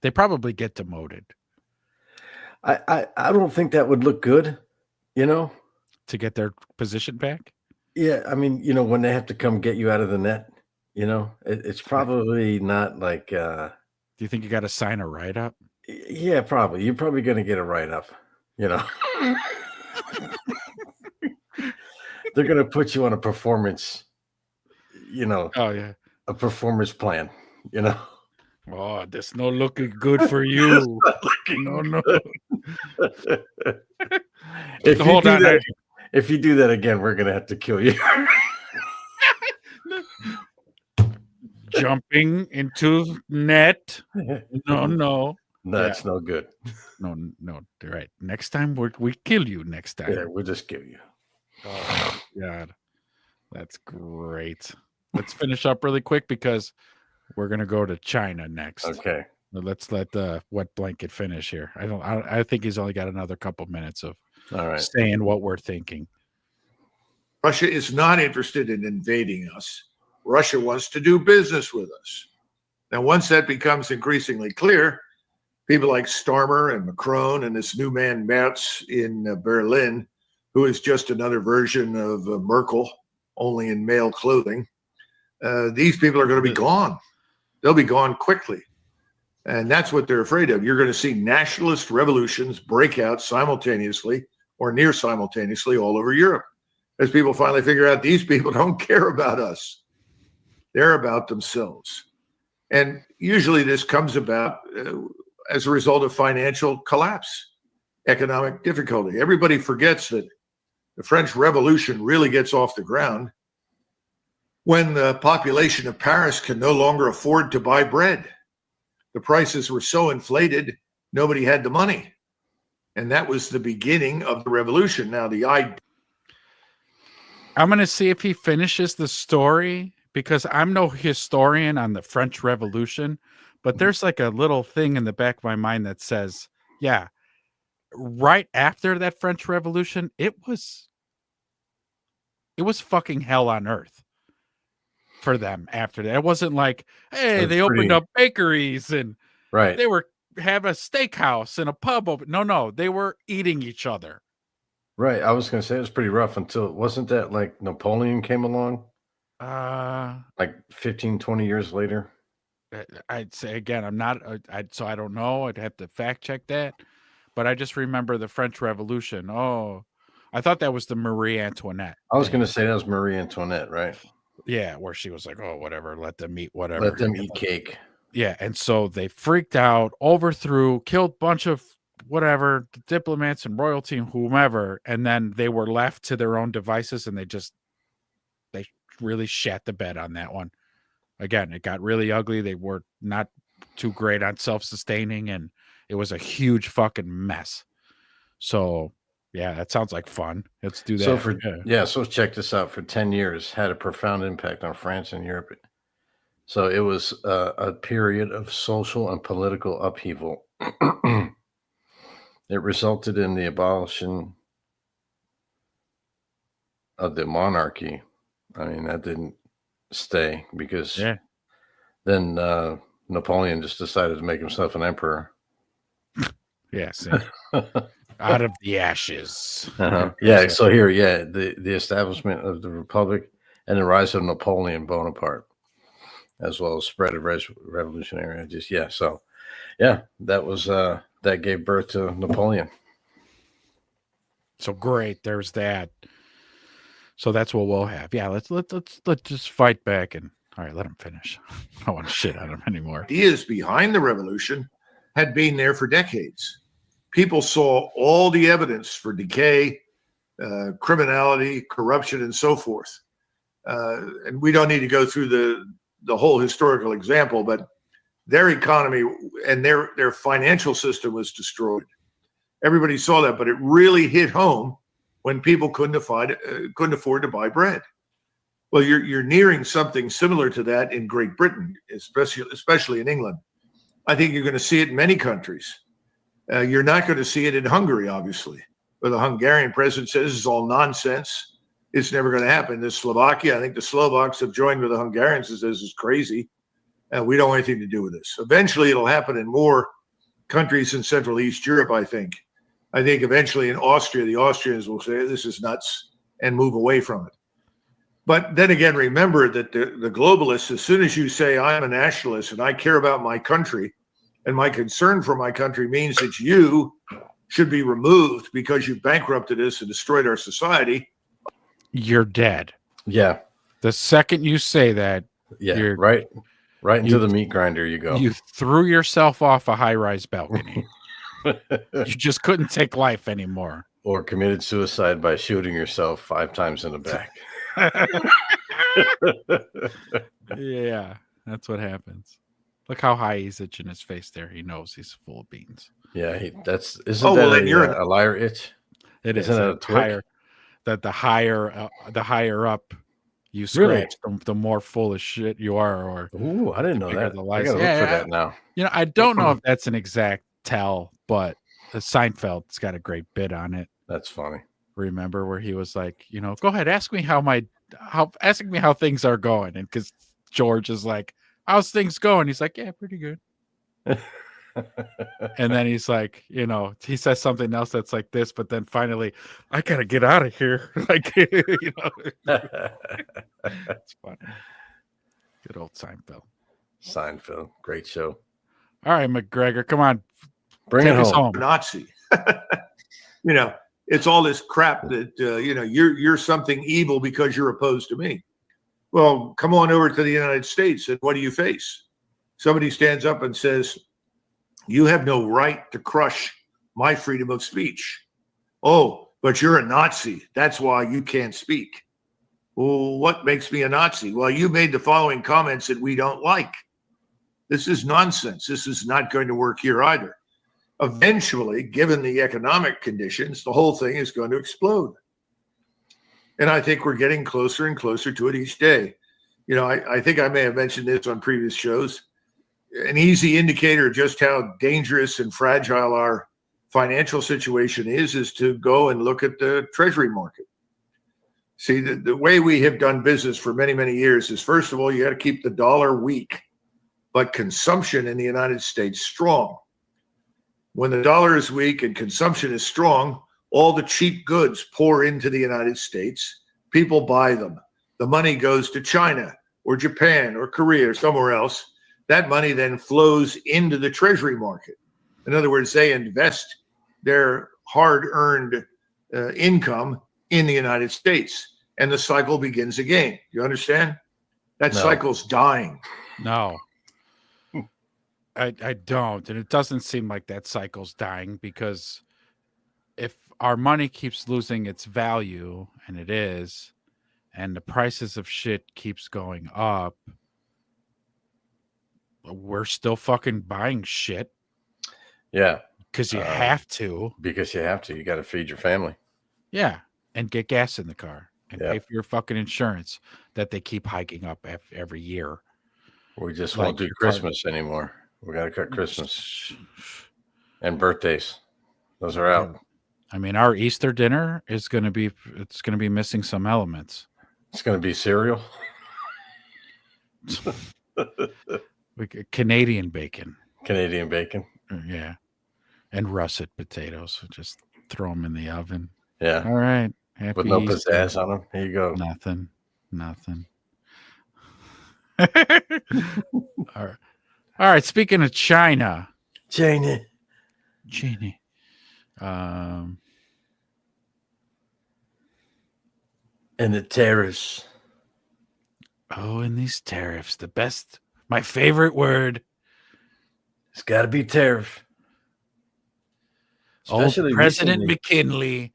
They probably get demoted. I don't think that would look good, you know? To get their position back? Yeah, I mean, you know, when they have to come get you out of the net, you know, it's probably not like do you think you got to sign a write-up? Yeah, probably. You're probably going to get a write-up, you know. They're going to put you on a performance, you know. Oh, yeah. A performance plan, you know. Oh, that's not looking good for you. No. If you do that again, we're going to have to kill you. Jumping into net. No. That's no good. No. Right. Next time we kill you next time. Yeah, we'll just kill you. Oh, God. That's great. Let's finish up really quick because we're going to go to China next. Okay. Let's let the wet blanket finish here. I think he's only got another couple minutes of saying what we're thinking. Russia is not interested in invading us. Russia wants to do business with us. Now, once that becomes increasingly clear, people like Starmer and Macron and this new man Merz in Berlin, who is just another version of Merkel, only in male clothing, these people are going to be gone. They'll be gone quickly. And that's what they're afraid of. You're going to see nationalist revolutions break out simultaneously or near simultaneously all over Europe as people finally figure out these people don't care about us. They're about themselves. And usually this comes about as a result of financial collapse, economic difficulty. Everybody forgets that the French Revolution really gets off the ground when the population of Paris can no longer afford to buy bread. The prices were so inflated, nobody had the money. And that was the beginning of the revolution. Now, I'm going to see if he finishes the story because I'm no historian on the French Revolution, but there's like a little thing in the back of my mind that says, yeah, right after that French Revolution, it was fucking hell on earth for them after that. It wasn't like, hey, they opened up bakeries and they were having a steakhouse and a pub open. No, they were eating each other. Right. I was going to say it was pretty rough until, wasn't that like Napoleon came along? Like 15, 20 years later? I'd say again, I'm not, so I don't know. I'd have to fact check that, but I just remember the French Revolution. Oh, I thought that was the Marie Antoinette. I was thing. going to say that was Marie Antoinette, right? Yeah, where she was like, oh, whatever, let them eat whatever. Let them eat cake. Yeah, and so they freaked out, overthrew, killed a bunch of whatever diplomats and royalty and whomever, and then they were left to their own devices, and they really shat the bed on that one. Again, it got really ugly. They were not too great on self-sustaining, and it was a huge fucking mess. So, yeah, that sounds like fun. Let's do that. So so check this out. For 10 years, had a profound impact on France and Europe. So it was a period of social and political upheaval. It resulted in the abolition of the monarchy. I mean, that didn't stay because then Napoleon just decided to make himself an emperor. Yes, out of the ashes. Yeah. So here, the establishment of the Republic and the rise of Napoleon Bonaparte, as well as spread of revolutionary ideas. Yeah. So, that was that gave birth to Napoleon. So great. There's that. So that's what we'll have. Yeah, let's just fight back and all right, let him finish. I don't want to shit on him anymore. Ideas behind the revolution had been there for decades. People saw all the evidence for decay, criminality, corruption, and so forth. And we don't need to go through the whole historical example, but their economy and their financial system was destroyed. Everybody saw that, but it really hit home when people couldn't afford to buy bread. Well, you're nearing something similar to that in Great Britain, especially in England. I think you're going to see it in many countries. You're not going to see it in Hungary, obviously, where the Hungarian president says this is all nonsense. It's never going to happen. In Slovakia, I think the Slovaks have joined with the Hungarians and says this is crazy. We don't want anything to do with this. Eventually, it'll happen in more countries in Central East Europe, I think. I think eventually in Austria, the Austrians will say this is nuts and move away from it. But then again, remember that the globalists, as soon as you say I'm a nationalist and I care about my country and my concern for my country means that you should be removed because you bankrupted us and destroyed our society. You're dead. Yeah. The second you say that, you're right into the meat grinder you go. You threw yourself off a high-rise balcony. You just couldn't take life anymore. Or committed suicide by shooting yourself 5 times in the back. Yeah, that's what happens. Look how high he's itching his face there. He knows he's full of beans. Yeah, isn't that a liar itch? It isn't it a twig? The higher up you scratch, the more full of shit you are. Or ooh, I didn't know that. I gotta look for that now. I don't know if that's an exact tell, but Seinfeld's got a great bit on it. That's funny. Remember where he was like, go ahead, ask me how things are going, and because George is like, how's things going? He's like, yeah, pretty good. And then he's like, he says something else that's like this, but then finally, I gotta get out of here. Like, it's funny. Good old Seinfeld. Seinfeld, great show. All right, McGregor, come on, bring it home. Nazi. It's all this crap that you're something evil because you're opposed to me. Well, come on over to the United States, and what do you face? Somebody stands up and says, you have no right to crush my freedom of speech. Oh, but you're a Nazi. That's why you can't speak. Well, what makes me a Nazi? Well, you made the following comments that we don't like. This is nonsense. This is not going to work here either. Eventually, given the economic conditions, the whole thing is going to explode. And I think we're getting closer and closer to it each day. I think I may have mentioned this on previous shows. An easy indicator of just how dangerous and fragile our financial situation is to go and look at the Treasury market. See, the way we have done business for many, many years is, first of all, you got to keep the dollar weak, but consumption in the United States strong. When the dollar is weak and consumption is strong, all the cheap goods pour into the United States. People buy them. The money goes to China or Japan or Korea or somewhere else. that money then flows into the treasury market. In other words, they invest their hard-earned income in the United States, and the cycle begins again. You understand? That No. cycle's dying. No. I don't. And it doesn't seem like that cycle's dying, because if our money keeps losing its value, and it is, and the prices of shit keeps going up, we're still fucking buying shit Yeah, because you have to. because you have to. You got to feed your family. Yeah. And get gas in the car and Yeah. pay for your fucking insurance that they keep hiking up every year. We just Like won't do your car- Christmas anymore. We got to cut Christmas and birthdays. Those are out. I mean, our Easter dinner is going to be missing some elements. It's going to be cereal. Canadian bacon. Canadian bacon. Yeah. And russet potatoes. Just throw them in the oven. Yeah. All right. Happy With no Easter. pizzazz on them. Here you go. Nothing. All right. Speaking of China, Janie. Genie. And the tariffs. Oh, and these tariffs, the best, my favorite word. It's got to be tariff. Especially President recently. McKinley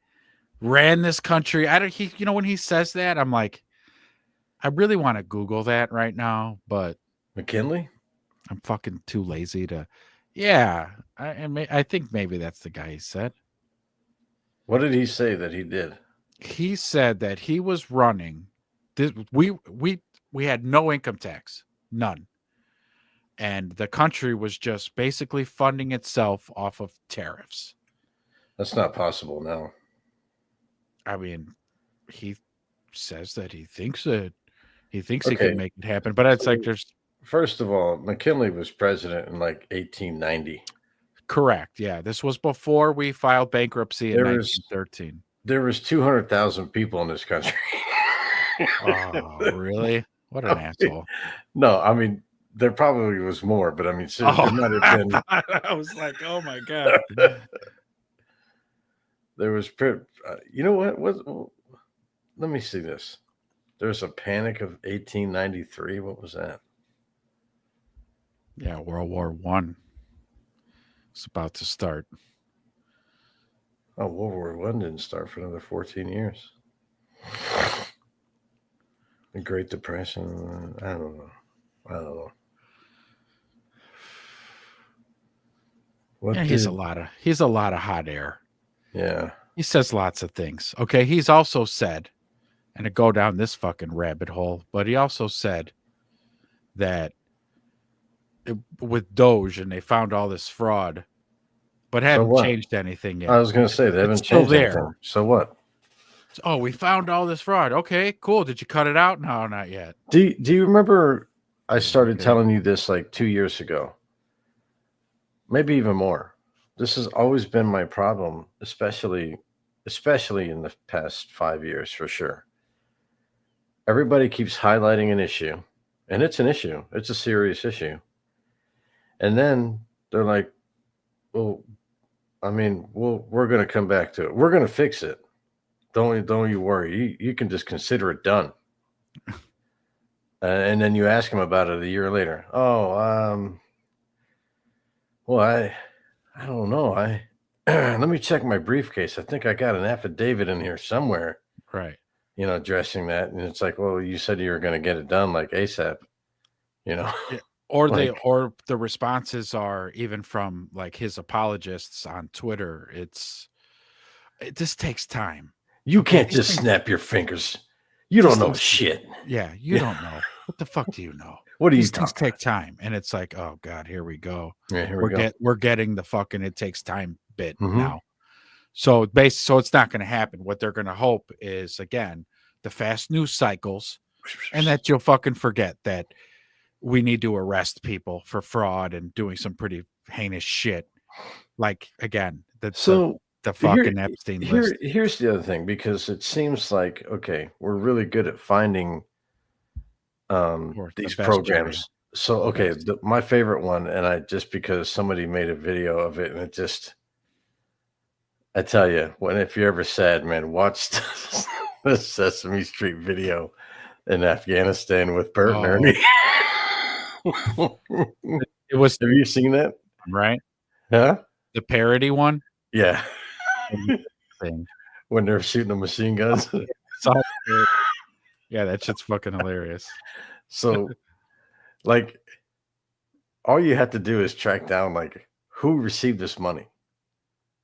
ran this country. When he says that, I'm like, I really want to Google that right now, but McKinley? I'm fucking too lazy to. Yeah, I think maybe that's the guy he said. What did he say that he did? He said that he was running. We had no income tax, none, and the country was just basically funding itself off of tariffs. That's not possible now. I mean, he says that he thinks he Okay. can make it happen, but it's like there's First of all, McKinley was president in like 1890. correct. Yeah, this was before we filed bankruptcy in There was- 1913. There was 200,000 people in this country. Oh, really? What an asshole! No, I mean, there probably was more, but I mean, seriously, there might have been. I was like, oh my god. There was, you know what? Let me see this. There was a panic of 1893. What was that? Yeah, World War I. It's about to start. Oh, World War I didn't start for another 14 years. The Great Depression. I don't know. What Yeah, he's a lot of hot air. Yeah. He says lots of things. Okay, he's also said, and to go down this fucking rabbit hole, but he also said that with Doge and they found all this fraud, but haven't what? changed anything yet. I was going to say they haven't It's still changed there. anything. So what? Oh, we found all this fraud. Okay, cool. Did you cut it out? No, not yet. Do you remember I started Okay. telling you this like 2 years ago? Maybe even more. This has always been my problem, especially in the past 5 years for sure. Everybody keeps highlighting an issue, and it's an issue. It's a serious issue. And then they're like, well, I mean, we're going to come back to it. We're going to fix it. Don't you worry. You can just consider it done. And then you ask them about it a year later. Oh, well, I don't know. Let me check my briefcase. I think I got an affidavit in here somewhere, Right. addressing that. And it's like, well, you said you were going to get it done like ASAP, Or Like- the responses are even from like his apologists on Twitter. This takes time. You can't these just things- snap your fingers. You don't These know things- shit. Yeah, you don't know. What the fuck do you know? What are you These things talking take time, and it's like, oh god, here we go. Yeah, here we go. We're getting the fucking it takes time bit Mhm. now. So it's not going to happen. What they're going to hope is again the fast news cycles, and that you'll fucking forget that we need to arrest people for fraud and doing some pretty heinous shit. Like again, the fucking Epstein list. Here's the other thing, because it seems like, okay, we're really good at finding Or the these best programs. So okay, my favorite one, and I just because somebody made a video of it, and it just, I tell you, when if you're ever sad, man, watch the Sesame Street video in Afghanistan with Bert and Ernie. It was Have you seen that? right. Huh? The parody one. Yeah. Thing. When they're shooting the machine guns. Yeah, that shit's fucking hilarious. So, like, all you have to do is track down like who received this money.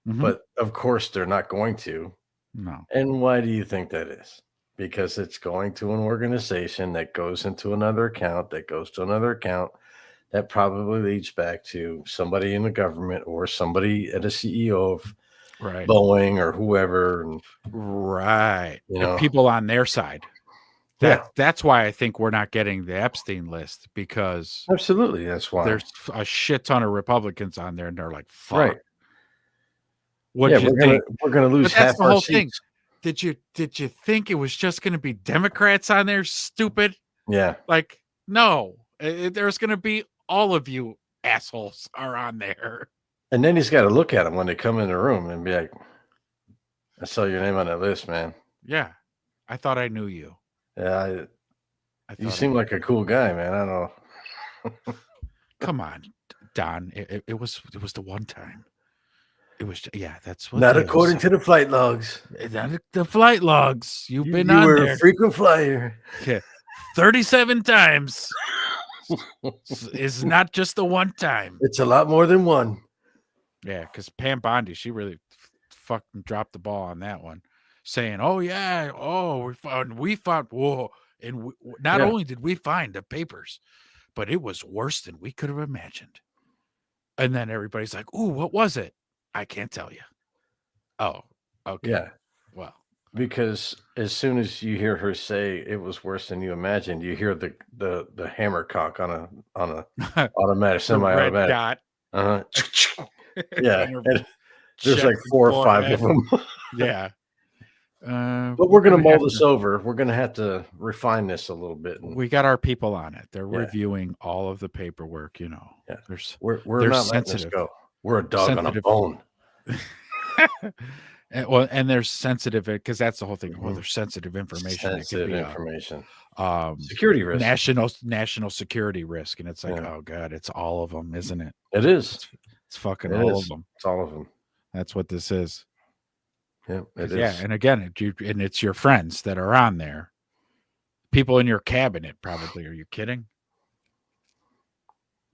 Mhm. But of course, they're not going to. No. And why do you think that is? Because it's going to an organization that goes into another account, that goes to another account, that probably leads back to somebody in the government or somebody at a CEO of Right. Boeing or whoever. And, Right. you The know, people on their side. That's why I think we're not getting the Epstein list, because absolutely. That's why. there's a shit ton of Republicans on there, and they're like, "Fuck, Right. what Yeah, you think?" we're gonna lose But that's half the our whole thing. seats. Did you think it was just going to be Democrats on there? Stupid. Yeah. Like, no, there's going to be all of you assholes are on there. And then he's got to look at them when they come in the room and be like, I saw your name on that list, man. Yeah, I thought I knew you. Yeah, I you thought seem like a cool guy, man. I don't know. Come on, Don. It was the one time. It was, yeah. That's what. Not according to the flight logs. the flight logs. You've been You on were there a frequent flyer. 37 times. Is not just the one time. It's a lot more than one. Yeah, because Pam Bondi, she really fucking dropped the ball on that one, saying, "Oh yeah, oh we found whoa, and not Yeah. only did we find the papers, but it was worse than we could have imagined." And then everybody's like, "Ooh, what was it? I can't tell you." Oh, okay. Yeah. Well, Because as soon as you hear her say it was worse than you imagined, you hear the hammer cock on a automatic, the red semi-automatic. dot. Uh-huh. Yeah. And her And there's check like 4 or going 5 ahead. of them. Yeah. But we're gonna mull have this to- over. We're gonna have to refine this a little bit. And We got our people on it. They're Yeah. reviewing all of the paperwork. You know, Yeah. there's we're they're not letting this sensitive. go. We're a dog on a Sensitive. bone. and there's sensitive, because that's the whole thing. Well, Mhm. there's sensitive information. Sensitive It could be information. a Security risk. national security risk, and it's like, Yeah. oh god, it's all of them, isn't it? It is. It's fucking It all is. of them. It's all of them. That's what this is. Yeah, it is. Yeah, and again, and it's your friends that are on there. People in your cabinet, probably. Are you kidding?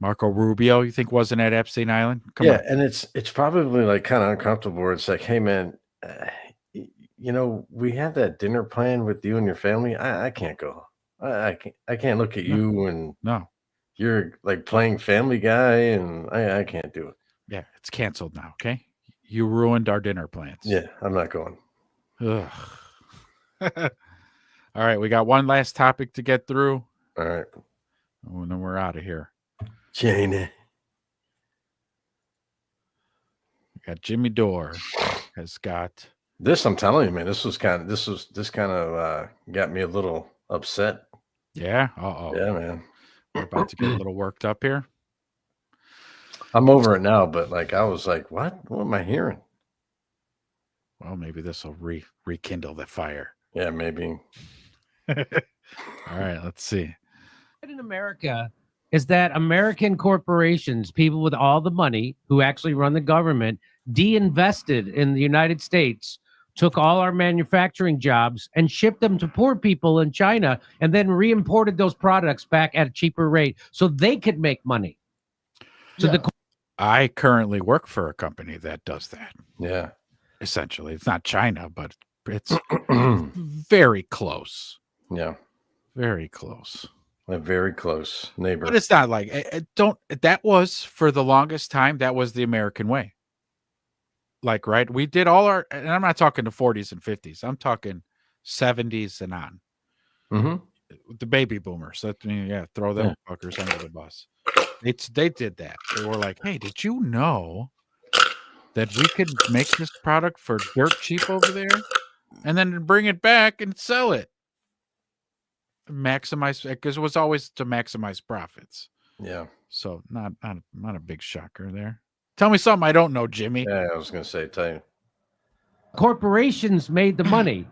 Marco Rubio, you think wasn't at Epstein Island? Come Yeah, on. and it's probably like kind of uncomfortable. Where it's like, hey man, you know, we have that dinner plan with you and your family. I can't go. I can't look at No. you and No. you're like playing Family Guy, and I can't do it. Yeah, it's canceled now. Okay, you ruined our dinner plans. Yeah, I'm not going. Ugh. All right, we got one last topic to get through, All right, and then we're out of here. Janie. We got Jimmy Dore has got. This I'm telling you, man. This kind of got me a little upset. Yeah. Uh-oh. Yeah, man. We're about to get a little worked up here. I'm over it now, but like I was like, what? What am I hearing? Well, maybe this will rekindle the fire. Yeah, maybe. All right, let's see. In America is that American corporations, people with all the money who actually run the government, de-invested in the United States, took all our manufacturing jobs and shipped them to poor people in China, and then re-imported those products back at a cheaper rate so they could make money. So the I currently work for a company that does that. Yeah. Essentially, it's not China, but it's very close. Yeah. Very close. A very close neighbor. But it's not like that was for the longest time. That was the American way. Like, right? We did all our, and I'm not talking the 40s and 50s. I'm talking 70s and on. Mm-hmm. The baby boomers. That throw them fuckers under the bus. They did that. They were like, hey, did you know that we could make this product for dirt cheap over there and then bring it back and sell it? Maximize, because it was always to maximize profits. Yeah. So not a big shocker there. Tell me something I don't know, Jimmy. Yeah, I was going to say, tell you. Corporations made the money.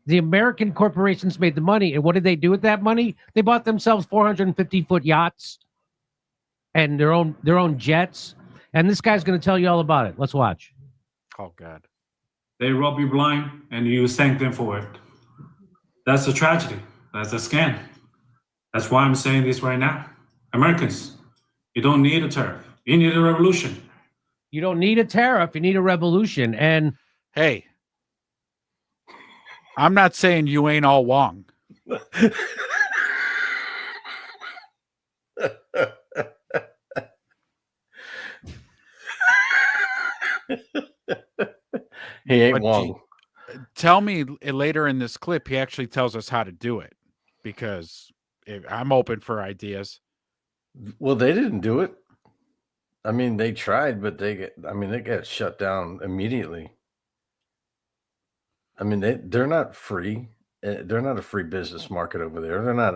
The American corporations made the money. And what did they do with that money? They bought themselves 450-foot yachts and their own jets. And this guy's going to tell you all about it. Let's watch. Oh God. They rob you blind and you thank them for it. That's a tragedy. That's a scam. That's why I'm saying this right now. Americans, you don't need a tariff. You need a revolution. You don't need a tariff. You need a revolution. And Hey, I'm not saying you ain't all Wong. He ain't But Wong. Tell me later in this clip, he actually tells us how to do it, because I'm open for ideas. Well, they didn't do it. I mean, they tried, but they got shut down immediately. I mean, they're not free. They're not a free business market over there. They're not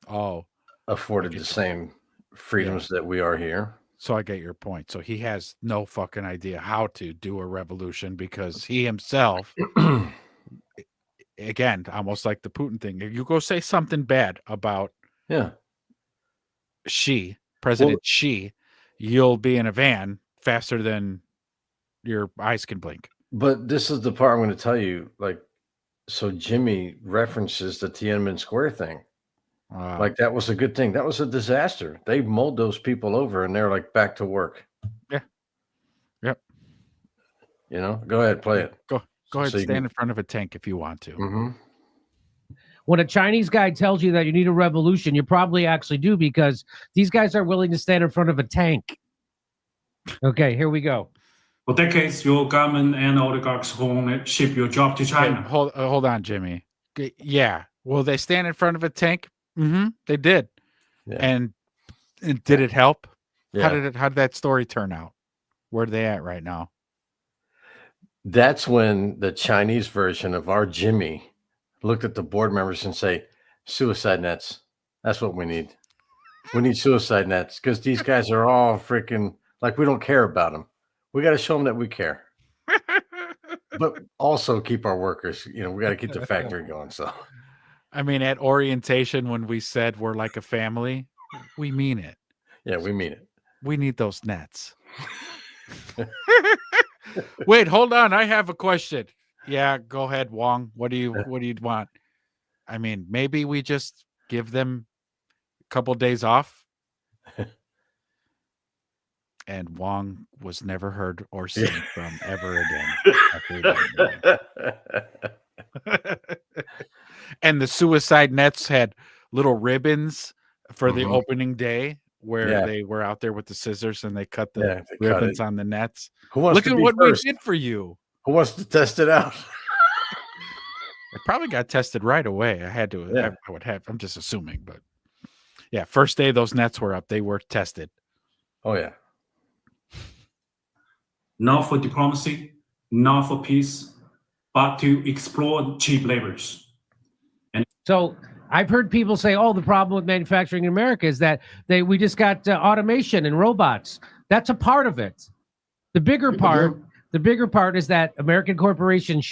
Oh, afforded the same freedoms that we are here. so I get your point. So he has no fucking idea how to do a revolution, because he himself, again, almost like the Putin thing, if you go say something bad about Yeah. President Xi, you'll be in a van faster than your eyes can blink. But this is the part I'm going to tell you. Like, so Jimmy references the Tiananmen Square thing. Like, that was a good thing. That was a disaster. They mulled those people over and they're like back to work. Yeah. Yep. You know, go ahead, play it. Go ahead, So you stand can- in front of a tank if you want to. Mm-hmm. when a Chinese guy tells you that you need a revolution, you probably actually do, because these guys are willing to stand in front of a tank. Okay, here we go. For decades, your government and oligarchs won't ship your job to Hey, China. hold on, Jimmy. Yeah. Will they stand in front of a tank? Mm-hmm. They did. Yeah. And did it help? Yeah. How did that story turn out? Where are they at right now? That's when the Chinese version of our Jimmy looked at the board members and say, suicide nets. That's what we need. We need suicide nets, because these guys are all freaking like, we don't care about them. We got to show them that we care, but also keep our workers. You know, we got to keep the factory going. So, I mean, at orientation, when we said we're like a family, we mean it. yeah, we mean it. We need those nets. Wait, hold on. I have a question. Yeah, go ahead, Wong. What do you want? I mean, maybe we just give them a couple days off. And Wong was never heard or seen from ever again. After that. And the suicide nets had little ribbons for the opening day, where they were out there with the scissors and they cut the they cut ribbons it. on the nets. Who wants Look to at be what first? we did for you. Who wants to test it out? It probably got tested right away. I had to. Yeah. I would have. I'm just assuming, but yeah, first day those nets were up, they were tested. Oh yeah. Not for diplomacy, not for peace, but to explore cheap labors. So I've heard people say, "Oh, the problem with manufacturing in America is that we just got automation and robots." That's a part of it. The bigger part is that American corporations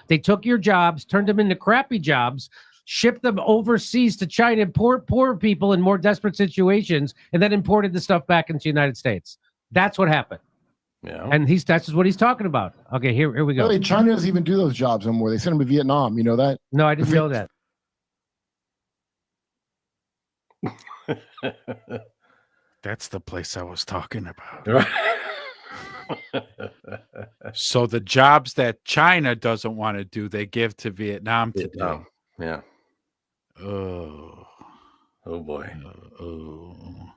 they took your jobs, turned them into crappy jobs, shipped them overseas to China, poor people in more desperate situations, and then imported the stuff back into the United States. That's what happened. Yeah. And that's what he's talking about. Okay, here we go. Really, China doesn't even do those jobs anymore. They send them to Vietnam. You know that? No, I didn't know that. That's the place I was talking about. Right. So the jobs that China doesn't want to do, they give to Vietnam to Vietnam. Yeah. do. Oh, Oh boy. oh,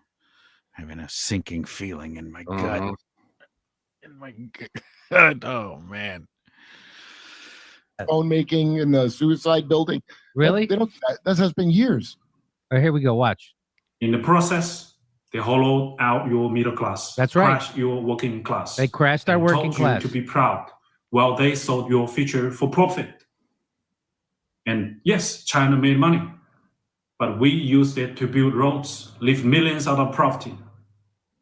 having a sinking feeling in my Mhm. gut. In my gut. Oh man. Phone making and the suicide building. Really? They don't. That has been years. All right, here we go. Watch. In the process, they hollow out your middle class. That's right. Crash your working class. They crashed our and working told class. you to be proud, while they sold your future for profit. And yes, China made money, but we used it to build roads, lift millions out of poverty,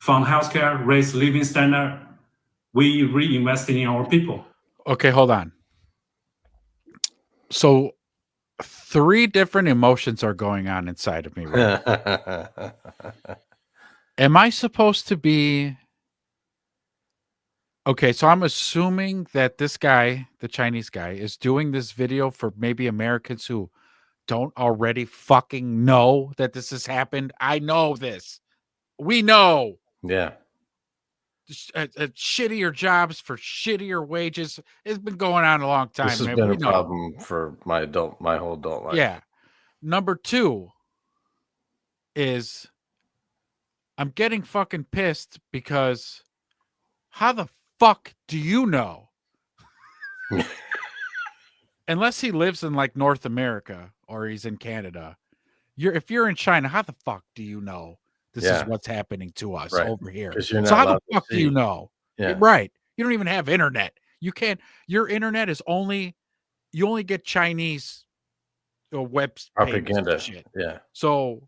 fund healthcare, raise living standard. We reinvested in our people. Okay, hold on. So 3 different emotions are going on inside of me right now. Am I supposed to be okay? So I'm assuming that this guy, the Chinese guy, is doing this video for maybe Americans who don't already fucking know that this has happened. I know this. We know. Yeah. Shittier jobs for shittier wages. It's been going on a long time. This has man. been We a know. problem for my whole adult life. Yeah. Number 2 is I'm getting fucking pissed because how the fuck do you know? Unless he lives in like North America or he's in Canada. If you're in China, how the fuck do you know this is what's happening to us Right. over here? 'Cause you're not So how the allowed to fuck do you see. know? Yeah. Right. You don't even have internet. You can't. Your internet is you only get Chinese web pages and Propaganda. shit. Yeah. So,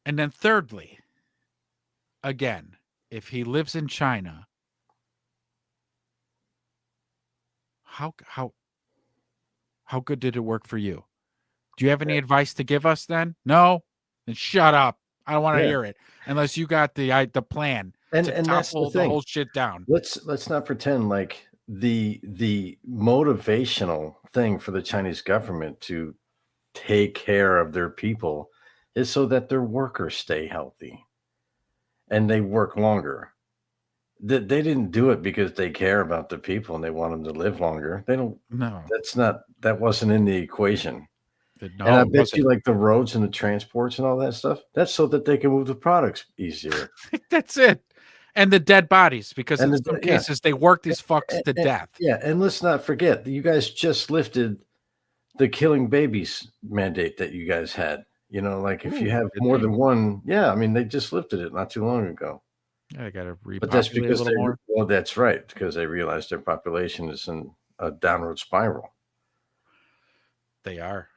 and then thirdly, again, if he lives in China, how good did it work for you? Do you have any advice to give us then? No? Then shut up. I don't want to hear it unless you got the plan And to that's the topple the thing. whole shit down. Let's not pretend like the motivational thing for the Chinese government to take care of their people is so that their workers stay healthy and they work longer. They didn't do it because they care about the people and they want them to live longer. They don't. No. That wasn't in the equation. No, And I it bet you wasn't. like the roads and the transports and all that stuff, that's so that they can move the products easier. That's it. And the dead bodies, because And in the- some yeah. cases they work these fucks to And- death. Yeah, and let's not forget that you guys just lifted the killing babies mandate that you guys had. You know, like if you Ooh, have did more they? than one, I mean, they just lifted it not too long ago. I got to repopulate But that's a because little more. well, that's right, because they realized their population is in a downward spiral. They are.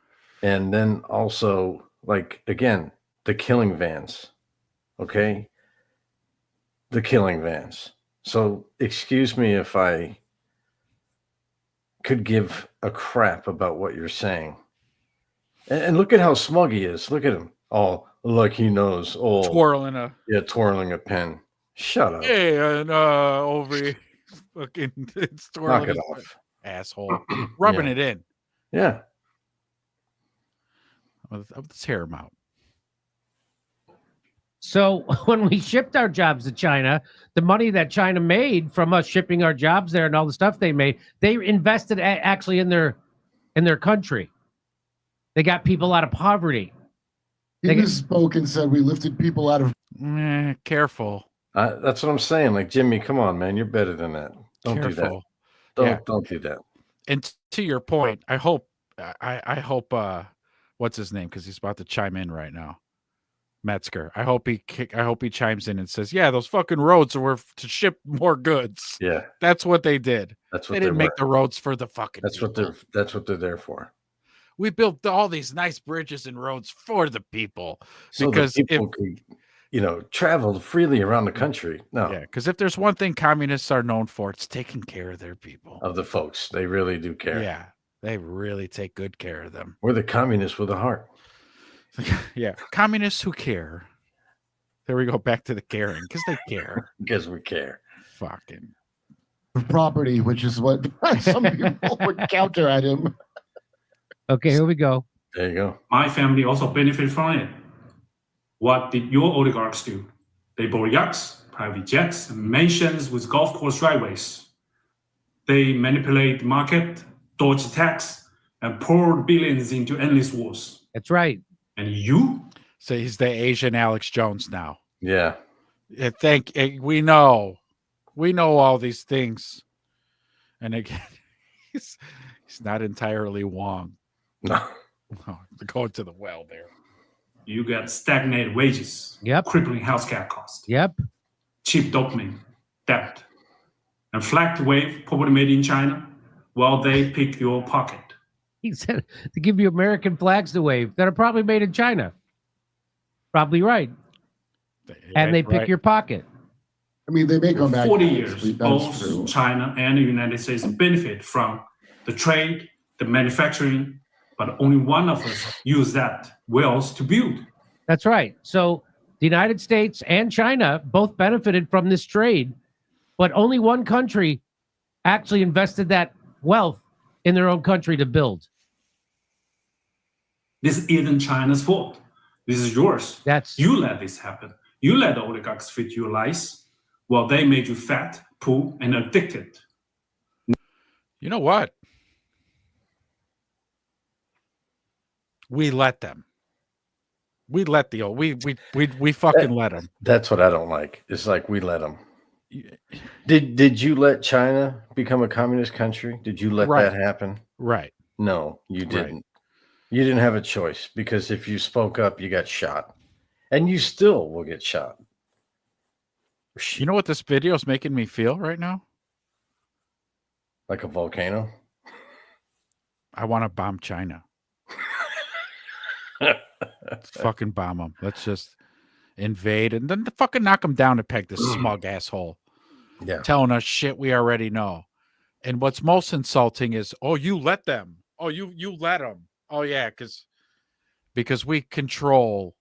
And then also, like, again, the killing vans. Okay. The killing vans. So, excuse me if I could give a crap about what you're saying. And look at how smug he is. Look at him. Oh, like he knows. Oh, Twirling a twirling a pen. Shut up. and over here, fucking it's twirling Knock it his off. asshole, rubbing Yeah. it in. Yeah. Let's hear him out. So when we shipped our jobs to China, the money that China made from us shipping our jobs there and all the stuff they made, they invested actually in their country. They got people out of poverty. He misspoke and said we lifted people out of. Careful. That's what I'm saying. Like, Jimmy, come on, man. You're better than that. Don't do that. Careful. Don't do that. And to your point, I hope what's his name? Because he's about to chime in right now. Metzger. I hope he chimes in and says, "Yeah, those fucking roads were to ship more goods." Yeah. That's what they did. That's what They they didn't make the roads for the fucking. That's what they're there for. We built all these nice bridges and roads for the people So because that people could, travel freely around the country. No, because if there's one thing communists are known for, it's taking care of their people. of the folks, they really do care. Yeah, they really take good care of them. We're the communists with a heart. Yeah, communists who care. There we go, back to the caring because they care. Because we care. Fucking property, which is what some people would counter at him. Okay, here we go. There you go. My family also benefit from it. What did your oligarchs do? They bought yachts, private jets, and mansions with golf course driveways. They manipulate the market, dodge tax, and poured billions into endless wars. That's right. And you? so he's the Asian Alex Jones now. Yeah. We know all these things, and again, he's not entirely Wong. No. Oh, going to the well there. You get stagnated wages, Yep. crippling healthcare costs, Yep. cheap dopamine, debt, and flag wave property made in China while they pick your pocket. He said to give you American flags to wave that are probably made in China. Probably right. And they pick Right. your pocket. I mean, they may come back. 40 to years, us. That's both true. China and the United States benefit from the trade, the manufacturing, but only one of us use that wealth to build. That's right. So the United States and China both benefited from this trade, but only one country actually invested that wealth in their own country to build. This isn't China's fault. This is yours. That's You let this happen. You let the oligarchs feed you lies while they made you fat, poor, and addicted. You know what? We let them. We let the old. We fucking let them. That's what I don't like. It's like we let them. Did you let China become a communist country? Did you let Right. that happen? Right. No, you Right. didn't. You didn't have a choice because if you spoke up, you got shot, and you still will get shot. You know what this video is making me feel right now? Like a volcano. I want to bomb China. Let's fucking bomb them. Let's just invade and then fucking knock them down and peg this smug asshole Yeah. telling us shit we already know. And what's most insulting is, oh, you let them. Oh, you let them. Oh yeah, because we control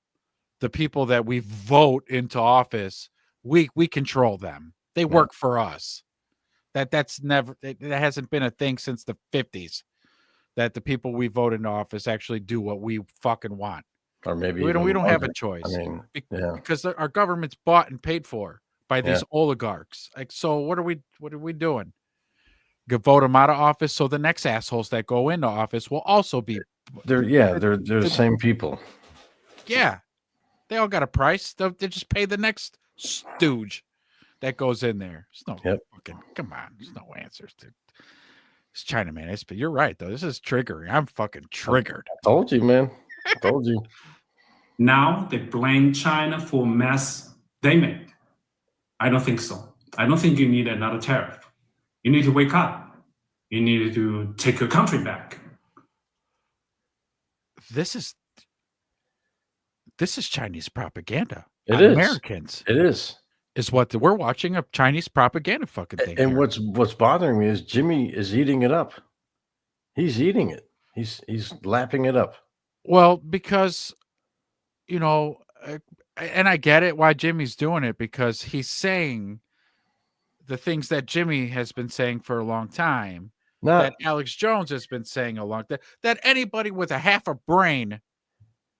the people that we vote into office. We control them. They work for us. That's never that hasn't been a thing since the 50s. That the people we vote into office actually do what we fucking want. Or maybe We don't even have a longer. choice. I mean, yeah. Because our government's bought and paid for by these Yeah. oligarchs. Like, so what are we doing? Go vote them out of office so the next assholes that go into office will also be They're the same people. yeah. They all got a price. They just pay the next stooge that goes in there. There's no Yep. fucking come on. There's no answers, dude. It's China, man. But you're right though. This is triggering. I'm fucking triggered. I told you, man. I told you. Now they blame China for mess they made. I don't think so. I don't think you need another tariff. You need to wake up. You need to take your country back. This is Chinese propaganda. It on is. Americans It is. what we're watching a Chinese propaganda fucking thing. And here. what's bothering me is Jimmy is eating it up. He's eating it. He's lapping it up. Well, because you know, and I get it why Jimmy's doing it because he's saying the things that Jimmy has been saying for a long time, Not that Alex Jones has been saying a long time, that anybody with a half a brain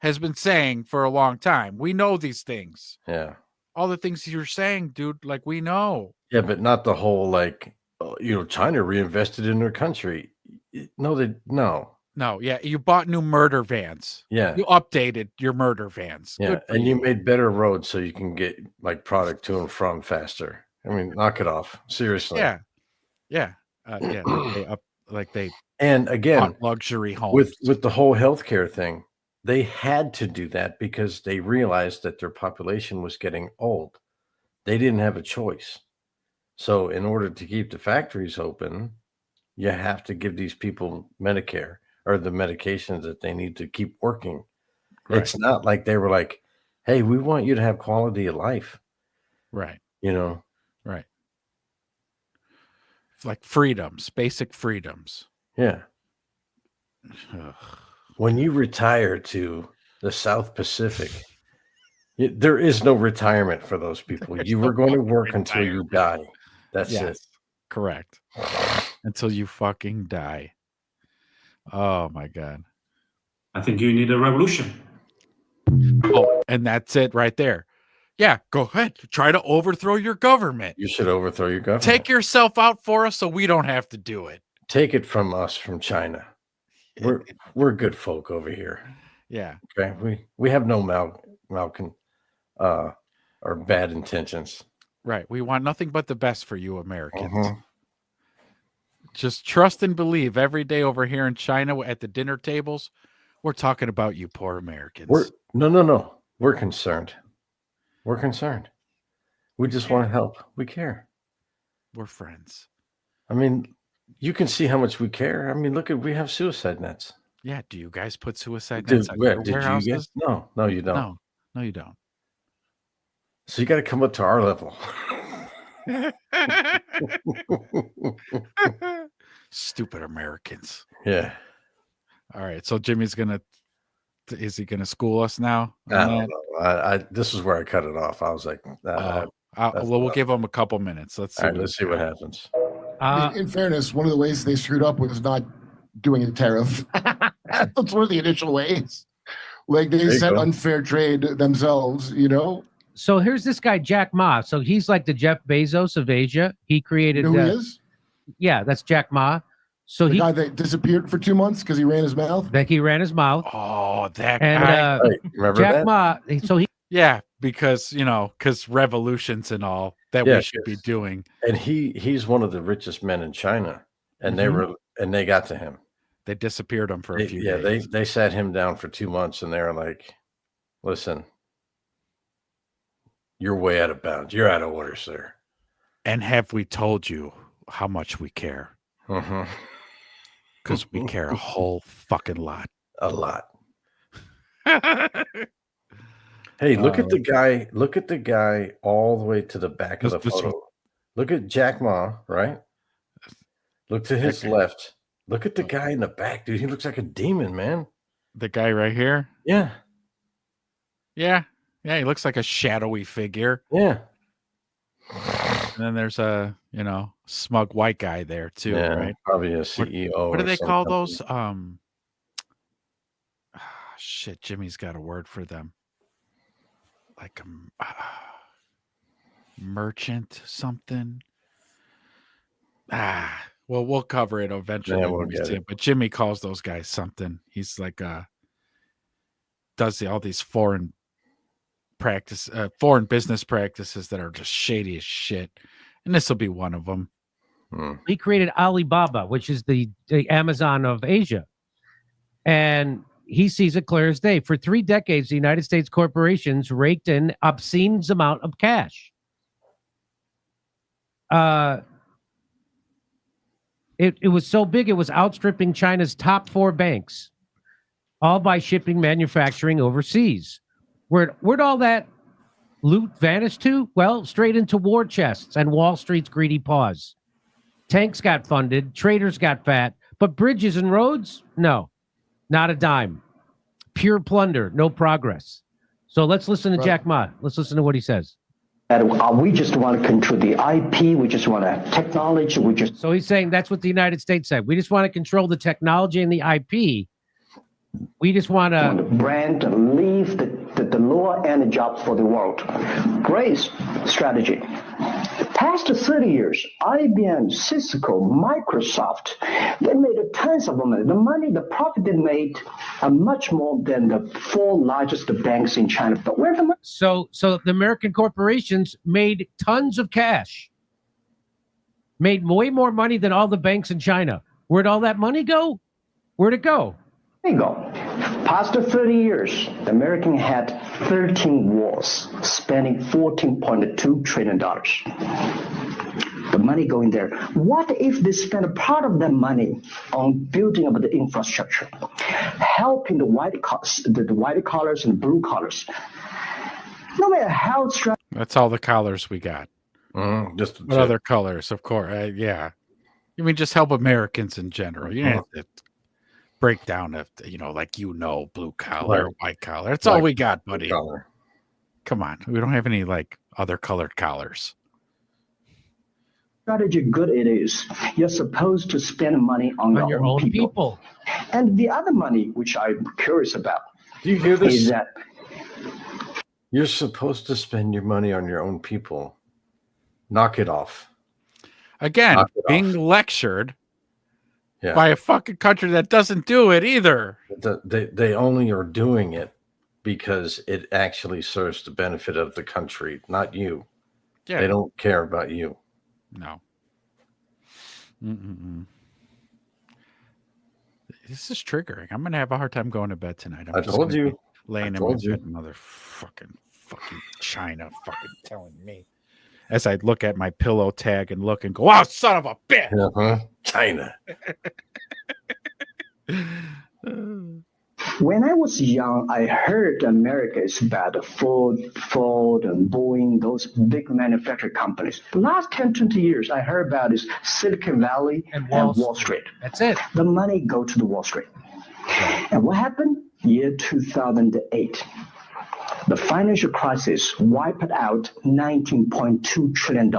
has been saying for a long time. We know these things. yeah. All the things you're saying, dude, like we know. Yeah, but not the whole like China reinvested in their country. No. No, yeah, you bought new murder vans. Yeah. You updated your murder vans. Yeah. Good for And you made better roads so you can get like product to and from faster. I mean, knock it off. Seriously. Yeah. Yeah. Like they And again, bought luxury homes. with the whole healthcare thing, they had to do that because they realized that their population was getting old. They didn't have a choice. So in order to keep the factories open, you have to give these people Medicare or the medications that they need to keep working. Right. It's not like they were like, hey, we want you to have quality of life. Right. Right. It's like freedoms, basic freedoms. Yeah. Ugh. When you retire to the South Pacific, there is no retirement for those people. There's You no were going to fucking work until you die. That's Yes, correct. Until you fucking die. Oh my God. I think you need a revolution. Oh, and that's it right there. Yeah, go ahead. Try to overthrow your government. You should overthrow your government. Take yourself out for us so we don't have to do it. Take it from us, from China. We're good folk over here. Yeah. Okay, we have no Malcolm or bad intentions. Right. We want nothing but the best for you Americans. Mhm. Just trust and believe every day over here in China at the dinner tables. We're talking about you poor Americans. No. We're concerned. We're concerned. We just want to help. We care. We're friends. I mean, you can see how much we care. I mean, we have suicide nets. Yeah. Do you guys put suicide Dude, nets at your did you get? warehouses? No, you don't. No, no, you don't. So you got to come up to our level. Stupid Americans. Yeah. All right. So Jimmy's is he gonna school us now? I don't know. This is where I cut it off. I was like, Well, that's we'll enough. give them a couple minutes. Let's see. all right, let's see what happens. In fairness, one of the ways they screwed up was not doing a tariff. That's one of the initial ways. Like they you set go. unfair trade themselves, you know? So here's this guy Jack Ma. So he's like the Jeff Bezos of Asia. He You created. know who he is? Yeah, that's Jack Ma. So The he guy that disappeared for 2 months because he ran his mouth. he ran his mouth, Oh, that and guy. Right, remember Jack that? Ma. So he Yeah, because revolutions and all that Yeah, we should be 'cause- doing. And he's one of the richest men in China, and Mm-hmm. they got to him. They disappeared him for a few days. They sat him down for 2 months, and they were like, "Listen, you're way out of bounds. You're out of order, sir." And have we told you how much we care? Mhm. Because we care a whole fucking lot. A lot. Hey, look at the guy. Look at the guy all the way to the back of the This one. photo. Look at Jack Ma, right? Look to his left. Look at the guy in the back, dude. He looks like a demon, man. The guy right here. Yeah, Yeah. Yeah, he looks like a shadowy figure. yeah, And then there's a, smug white guy there too, yeah. right? Probably a CEO. What do or they some call company. those? Shit, Jimmy's got a word for them. Like a merchant something. Well, we'll cover it eventually. Yeah, we'll when we get see it. But Jimmy calls those guys something. He's like does all these foreign business practices that are just shady as shit, and this will be one of them. he created Alibaba, which is the Amazon of Asia, and he sees it clear as day. For 3 decades, the United States corporations raked in obscene amount of cash. It was so big it was outstripping China's top 4 banks, all by shipping manufacturing overseas. Where'd all that loot vanish to? Well, straight into war chests and Wall Street's greedy paws. Tanks got funded, traders got fat, but bridges and roads? No, not a dime. Pure plunder, no progress. So let's listen to Jack Ma. Let's listen to what he says. We just want to control the IP. We just want to technology. So he's saying that's what the United States said. We just want to control the technology and the IP. We just want want to. to brand and leave the lower end jobs for the world. Great strategy. The past 30 years, IBM, Cisco, Microsoft, they made tons of money. The profit they made are much more than the 4 largest banks in China. But where the money? So the American corporations made tons of cash, made way more money than all the banks in China. Where'd all that money go? Where'd it go? Go. Past 30 years, the American had 13 wars, spending $14.2 trillion. The money going there. What if they spend a part of that money on building up the infrastructure, helping the white collars and blue collars? No matter how strong. That's all the collars we got. Just What other colors? Of course, yeah. You mean just help Americans in general? You don't have to break down blue collar, Right. white collar. That's all Like we got, buddy. color. Come on, we don't have any other colored collars. Strategy good it is. You're supposed to spend money on Your own people. And the other money, which I'm curious about, Do you hear is this? that You're supposed to spend your money on your own people. Knock it off. Again, Knock it being off. lectured Yeah. by a fucking country that doesn't do it either. They only are doing it because it actually serves the benefit of the country, not you. Yeah, They don't care about you. no. Mm-mm-mm. This is triggering. I'm gonna have a hard time going to bed tonight. I'm I just told gonna you. be laying I in my told you. bed, fucking China fucking telling me. as I look at my pillow tag and look and go, "Oh, son of a bitch!" Uh-huh. China. When I was young, I heard America is about Ford, and Boeing, those big manufacturing companies. The last 10, 20 years, I heard about is Silicon Valley And and Wall Wall Street. That's it. The money go to the Wall Street. And what happened? Year 2008. The financial crisis wiped out $19.2 trillion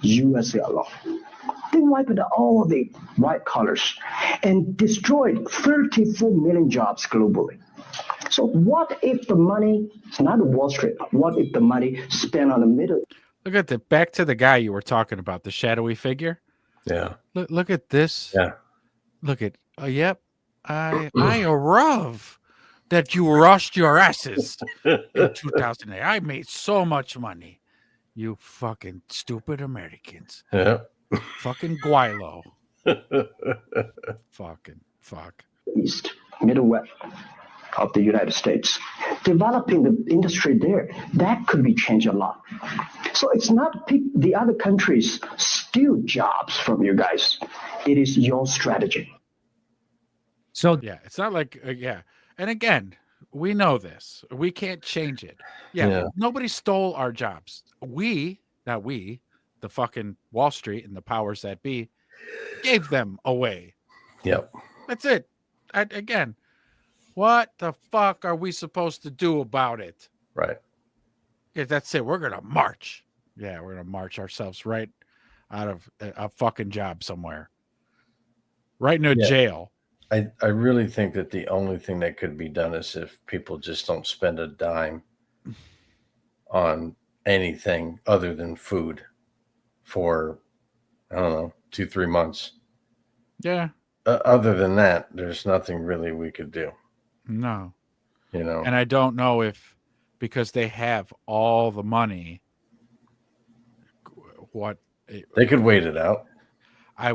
USA alone. They wiped out all the white collars and destroyed 34 million jobs globally. So what if the money is not Wall Street? What if the money spent on the middle? Look at the back to the guy you were talking about, the shadowy figure. Yeah. Look at this. Yeah. Look at. Yep. I love that you rushed your asses in 2008. I made so much money. You fucking stupid Americans. Yeah. Fucking guaylo. Fucking fuck. East, Midwest of the United States, developing the industry there, that could be changed a lot. So it's not the other countries steal jobs from you guys. It is your strategy. So Yeah, it's not like yeah. And again, we know this. We can't change it. Yeah, Yeah. nobody stole our jobs. The fucking Wall Street and the powers that be, gave them away. Yep. That's it. Again, what the fuck are we supposed to do about it? Right. Yeah, that's it. We're gonna march. Yeah, we're gonna march ourselves right out of a fucking job somewhere, right into Yeah. jail. I really think that the only thing that could be done is if people just don't spend a dime on anything other than food for, I don't know, 2-3 months. Yeah, Other than that, there's nothing really we could do, no. you know? And I don't know if because they have all the money, what They could wait it out. I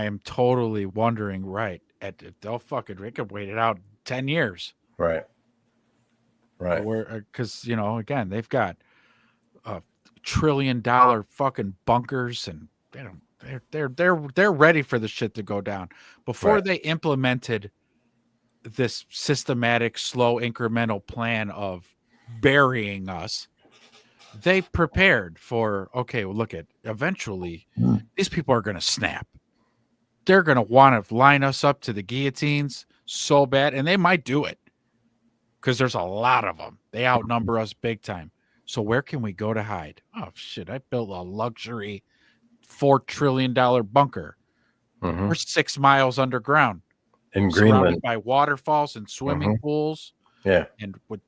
am totally wondering. Right, they could wait it out 10 years. Right. Right. Because again, they've got $1 trillion fucking bunkers, and they're ready for the shit to go down. Before Right. they implemented this systematic, slow, incremental plan of burying us, they prepared for, okay, well, look at eventually these people are going to snap. They're going to want to line us up to the guillotines so bad, and they might do it because there's a lot of them. They outnumber us big time. So where can we go to hide? Oh, shit, I built a luxury $4 trillion bunker. Mhm. We're 6 miles underground, In surrounded Greenland. by waterfalls and swimming pools, Yeah. and with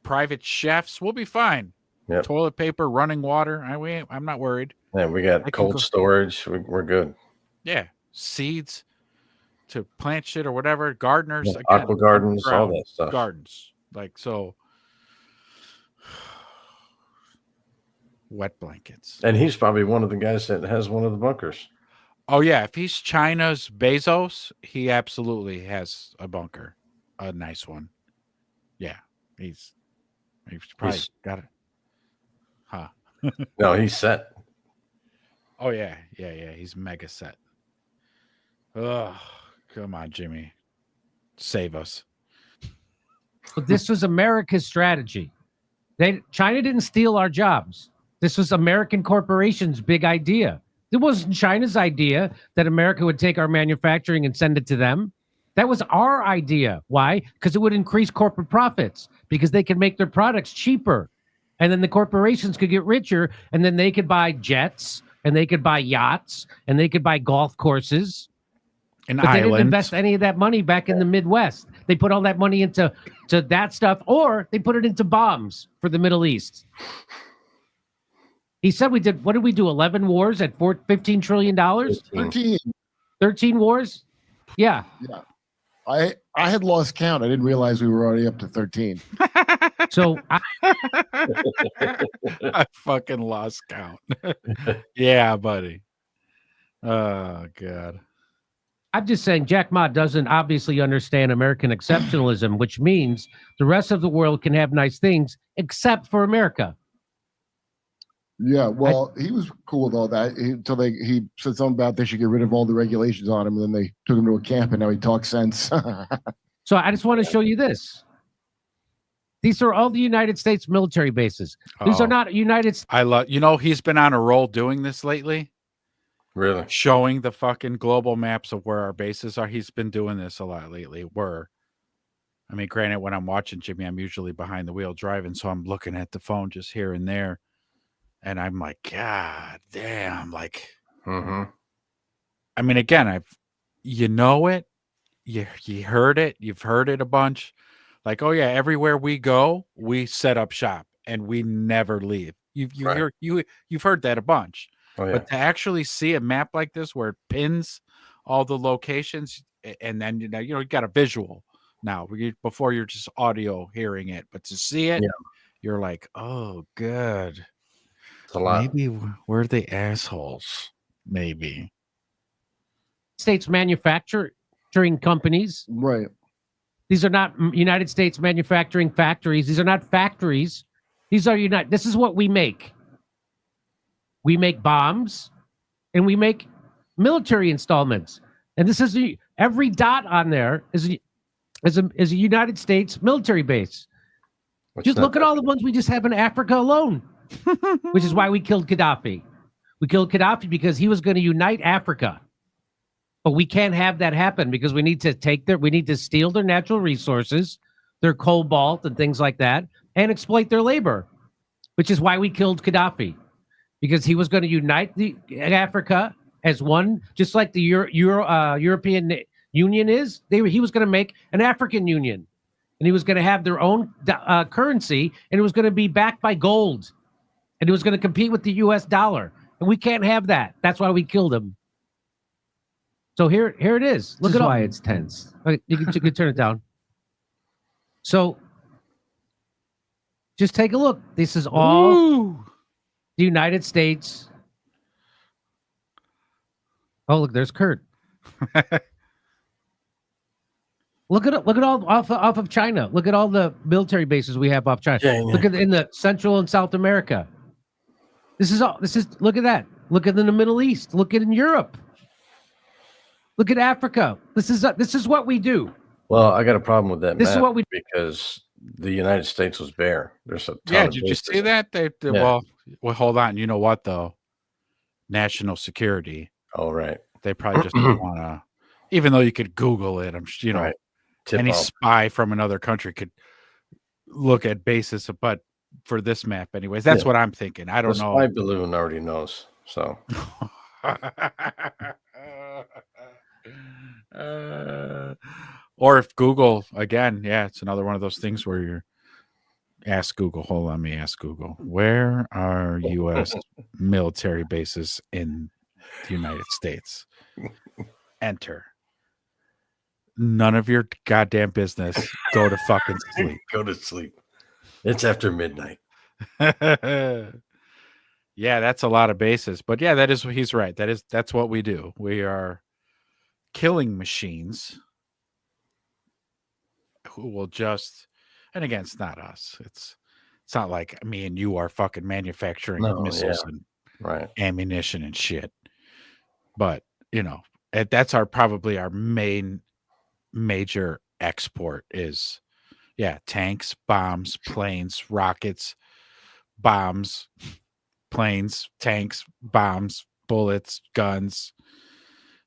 private chefs. We'll be fine. Yep. Toilet paper, running water. I'm not worried. Yeah. We I got can cold go- storage. We're good. Yeah, seeds to plant shit or whatever. Gardeners, Yeah, again, aqua gardens, all underground that stuff. Gardens, like so. Wet blankets. And he's probably one of the guys that has one of the bunkers. Oh yeah, if he's China's Bezos, he absolutely has a bunker, a nice one. Yeah, he's probably He's- got it. Huh? No, he's set. Oh yeah. He's mega set. Oh, come on, Jimmy, save us. But this was America's strategy. China didn't steal our jobs. This was American corporations' big idea. It wasn't China's idea that America would take our manufacturing and send it to them. That was our idea. Why? Because it would increase corporate profits, because they could make their products cheaper. And then the corporations could get richer, and then they could buy jets, and they could buy yachts, and they could buy golf courses. An But they didn't island. invest any of that money back in the Midwest. They put all that money into that stuff, or they put it into bombs for the Middle East. He said what did we do? 11 wars at $15 trillion? 13. 13 wars? Yeah. Yeah. I had lost count. I didn't realize we were already up to 13. So I fucking lost count. Yeah, buddy. Oh God. I'm just saying Jack Ma doesn't obviously understand American exceptionalism, which means the rest of the world can have nice things except for America. Yeah, well, he was cool with all that until he said something about they should get rid of all the regulations on him, and then they took him to a camp, and now he talks sense. So I just want to show you this. These are all the United States military bases. These Oh. are not United States. I love, he's been on a roll doing this lately, Really? showing the fucking global maps of where our bases are. He's been doing this a lot lately. I mean, granted, when I'm watching Jimmy, I'm usually behind the wheel driving, so I'm looking at the phone just here and there. And I'm like, God damn. Like, Mm-hmm. I mean, again, you know it. You heard it. You've heard it a bunch. Like, oh yeah, everywhere we go, we set up shop and we never leave. Right. You've heard that a bunch. Oh yeah. But to actually see a map like this where it pins all the locations, and then you got a visual now. Before you're just audio hearing it, but to see it, Yeah. you're like, oh, good. It's a lot. Maybe we're the assholes. Maybe. States manufacturing companies. Right. These are not United States manufacturing factories. These are not factories. These are This is what we make. We make bombs, and we make military installments. And this is every dot on there is a United States military base. Just look at all the ones we just have in Africa alone, which is why we killed Gaddafi. We killed Gaddafi because he was going to unite Africa. But we can't have that happen because we need to steal their natural resources, their cobalt and things like that, and exploit their labor, which is why we killed Gaddafi, because he was going to unite Africa as one, just like the European Union is. He was going to make an African Union, and he was going to have their own currency, and it was going to be backed by gold, and it was going to compete with the U.S. dollar, and we can't have that. That's why we killed him. So here it is. Look at why it's tense. Okay, you can turn it down. So just take a look. This is all the United States. Oh, look, there's Kurt. Look at all off of China. Look at all the military bases we have off China. Yeah. Look at in the Central and South America. Look at that. Look at in the Middle East. Look at in Europe. Look at Africa. This is what we do. Well, I got a problem with that. This is map what we because the United States was bare. There's a ton Yeah, of did you bases. see that? Yeah. Well, hold on. You know what though? National security. Oh, right. They probably just don't want to. Even though you could Google it, Right. Tip any off. spy from another country could look at bases. But for this map, anyways, that's Yeah. what I'm thinking. I don't The know. spy balloon already knows. So Or if Google again, yeah, it's another one of those things where you're ask Google. Hold on, let me ask Google. Where are U.S. military bases in the United States? Enter. None of your goddamn business. Go to fucking sleep. go to sleep. It's after midnight. Yeah, that's a lot of bases. But yeah, he's right. That's what we do. We are killing machines who will just, and again, it's not us. It's not like me and you are fucking manufacturing missiles and Right. ammunition and shit. But that's probably our major export is tanks, bombs, planes, rockets, bombs, planes, tanks, bombs, bullets, guns,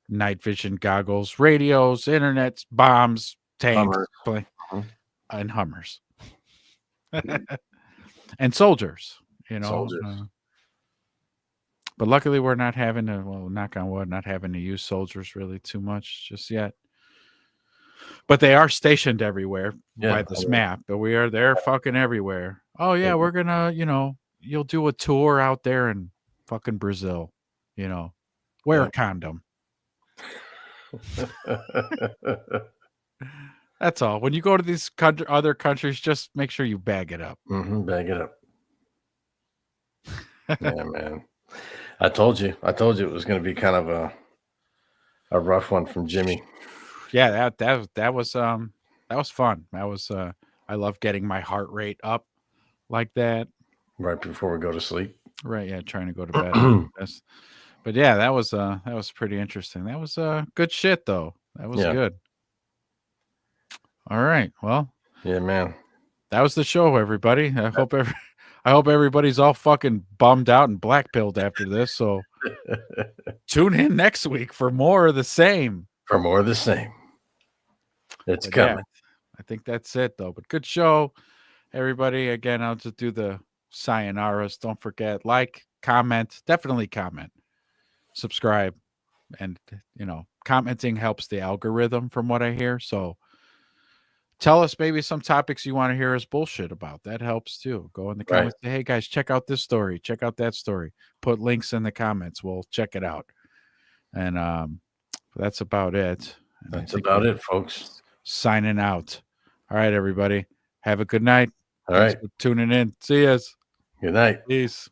night vision goggles, radios, internet, bombs, tanks, and Hummers. And soldiers, Soldiers. But luckily we're not having to, knock on wood, not having to use soldiers really too much just yet. But they are stationed everywhere by this map. But they're fucking everywhere. Oh yeah, we're gonna, you'll do a tour out there in fucking Brazil. Wear a condom. That's all. When you go to these other countries, just make sure you bag it up. Bag it up. Yeah, man. I told you it was going to be kind of a rough one from Jimmy. Yeah, that was fun. That was I love getting my heart rate up like that right before we go to sleep. Right, yeah, trying to go to bed. But yeah, that was pretty interesting. That was good shit though. That was Yeah. good. All right. Well, Yeah, man. that was the show, everybody. I hope everybody's all fucking bummed out and black-pilled after this. So tune in next week for more of the same. For more of the same. It's But yeah, coming. I think that's it though. But good show, everybody. Again, I'll just do the sayonaras. Don't forget, like, comment, definitely comment, subscribe, and commenting helps the algorithm from what I hear. So tell us maybe some topics you want to hear us bullshit about. That helps too. Go in the Right. comments. Say, hey guys, check out this story. Check out that story. Put links in the comments. We'll check it out. And that's about it. And I That's think about we're it, folks. signing out. All right, everybody. Have a good night. All Thanks right. for tuning in. See yous. Good night. Peace.